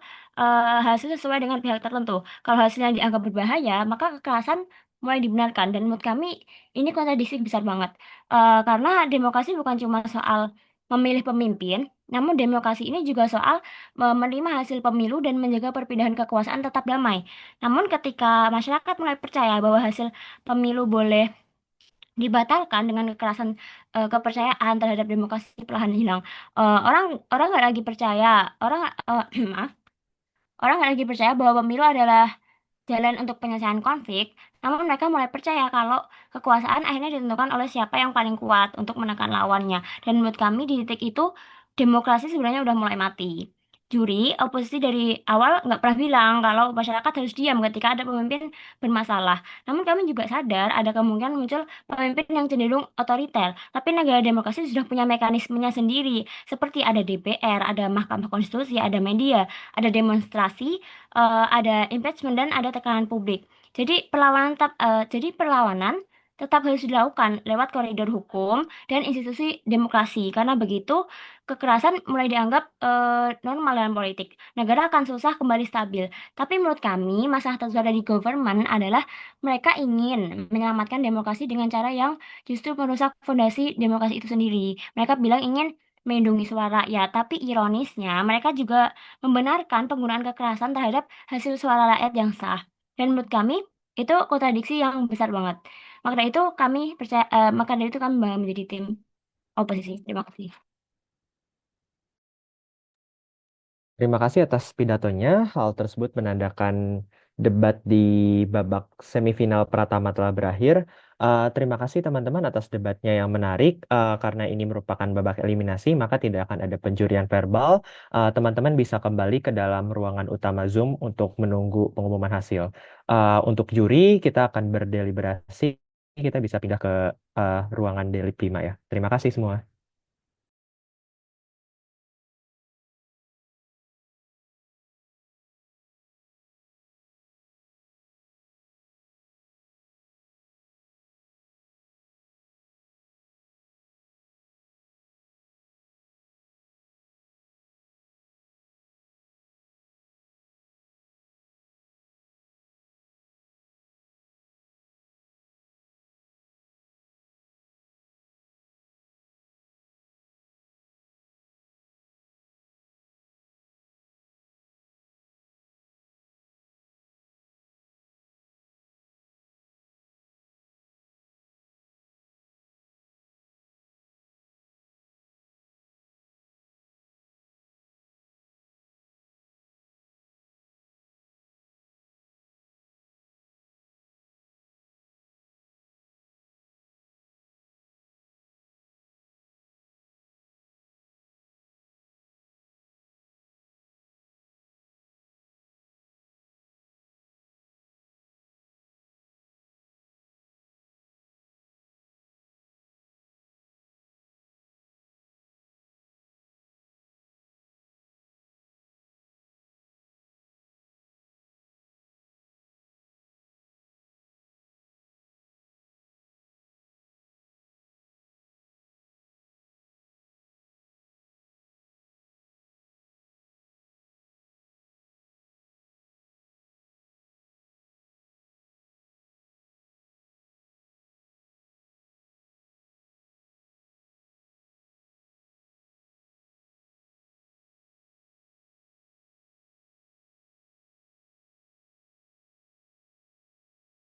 hasil sesuai dengan pihak tertentu. Kalau hasilnya dianggap berbahaya, maka kekerasan mulai dibenarkan. Dan menurut kami ini kontradiksi besar banget. Karena demokrasi bukan cuma soal memilih pemimpin, namun demokrasi ini juga soal menerima hasil pemilu dan menjaga perpindahan kekuasaan tetap damai. Namun ketika masyarakat mulai percaya bahwa hasil pemilu boleh dibatalkan dengan kekerasan kepercayaan terhadap demokrasi perlahan hilang. Orang orang nggak lagi percaya, maaf, orang nggak lagi percaya bahwa pemilu adalah jalan untuk penyelesaian konflik, namun mereka mulai percaya kalau kekuasaan akhirnya ditentukan oleh siapa yang paling kuat untuk menekan lawannya. Dan menurut kami di titik itu demokrasi sebenarnya udah mulai mati. Oposisi dari awal nggak pernah bilang kalau masyarakat harus diam ketika ada pemimpin bermasalah. Namun kami juga sadar ada kemungkinan muncul pemimpin yang cenderung otoriter. Tapi negara demokrasi sudah punya mekanismenya sendiri, seperti ada DPR, ada Mahkamah Konstitusi, ada media, ada demonstrasi, ada impeachment dan ada tekanan publik. Jadi perlawanan tetap harus dilakukan lewat koridor hukum dan institusi demokrasi. Karena begitu, kekerasan mulai dianggap normal dalam politik. Negara akan susah kembali stabil. Tapi menurut kami, masalah terbesar dari government adalah mereka ingin menyelamatkan demokrasi dengan cara yang justru merusak fondasi demokrasi itu sendiri. Mereka bilang ingin melindungi suara rakyat, tapi ironisnya mereka juga membenarkan penggunaan kekerasan terhadap hasil suara rakyat yang sah. Dan menurut kami, itu kontradiksi yang besar banget. Maka dari itu kami bakal menjadi tim oposisi. Terima kasih. Terima kasih atas pidatonya. Hal tersebut menandakan debat di babak semifinal pertama telah berakhir. Terima kasih teman-teman atas debatnya yang menarik. Karena ini merupakan babak eliminasi, maka tidak akan ada penjurian verbal. Teman-teman bisa kembali ke dalam ruangan utama Zoom untuk menunggu pengumuman hasil. Untuk juri, kita akan berdeliberasi. Kita bisa pindah ke ruangan delib 5 ya. Terima kasih semua.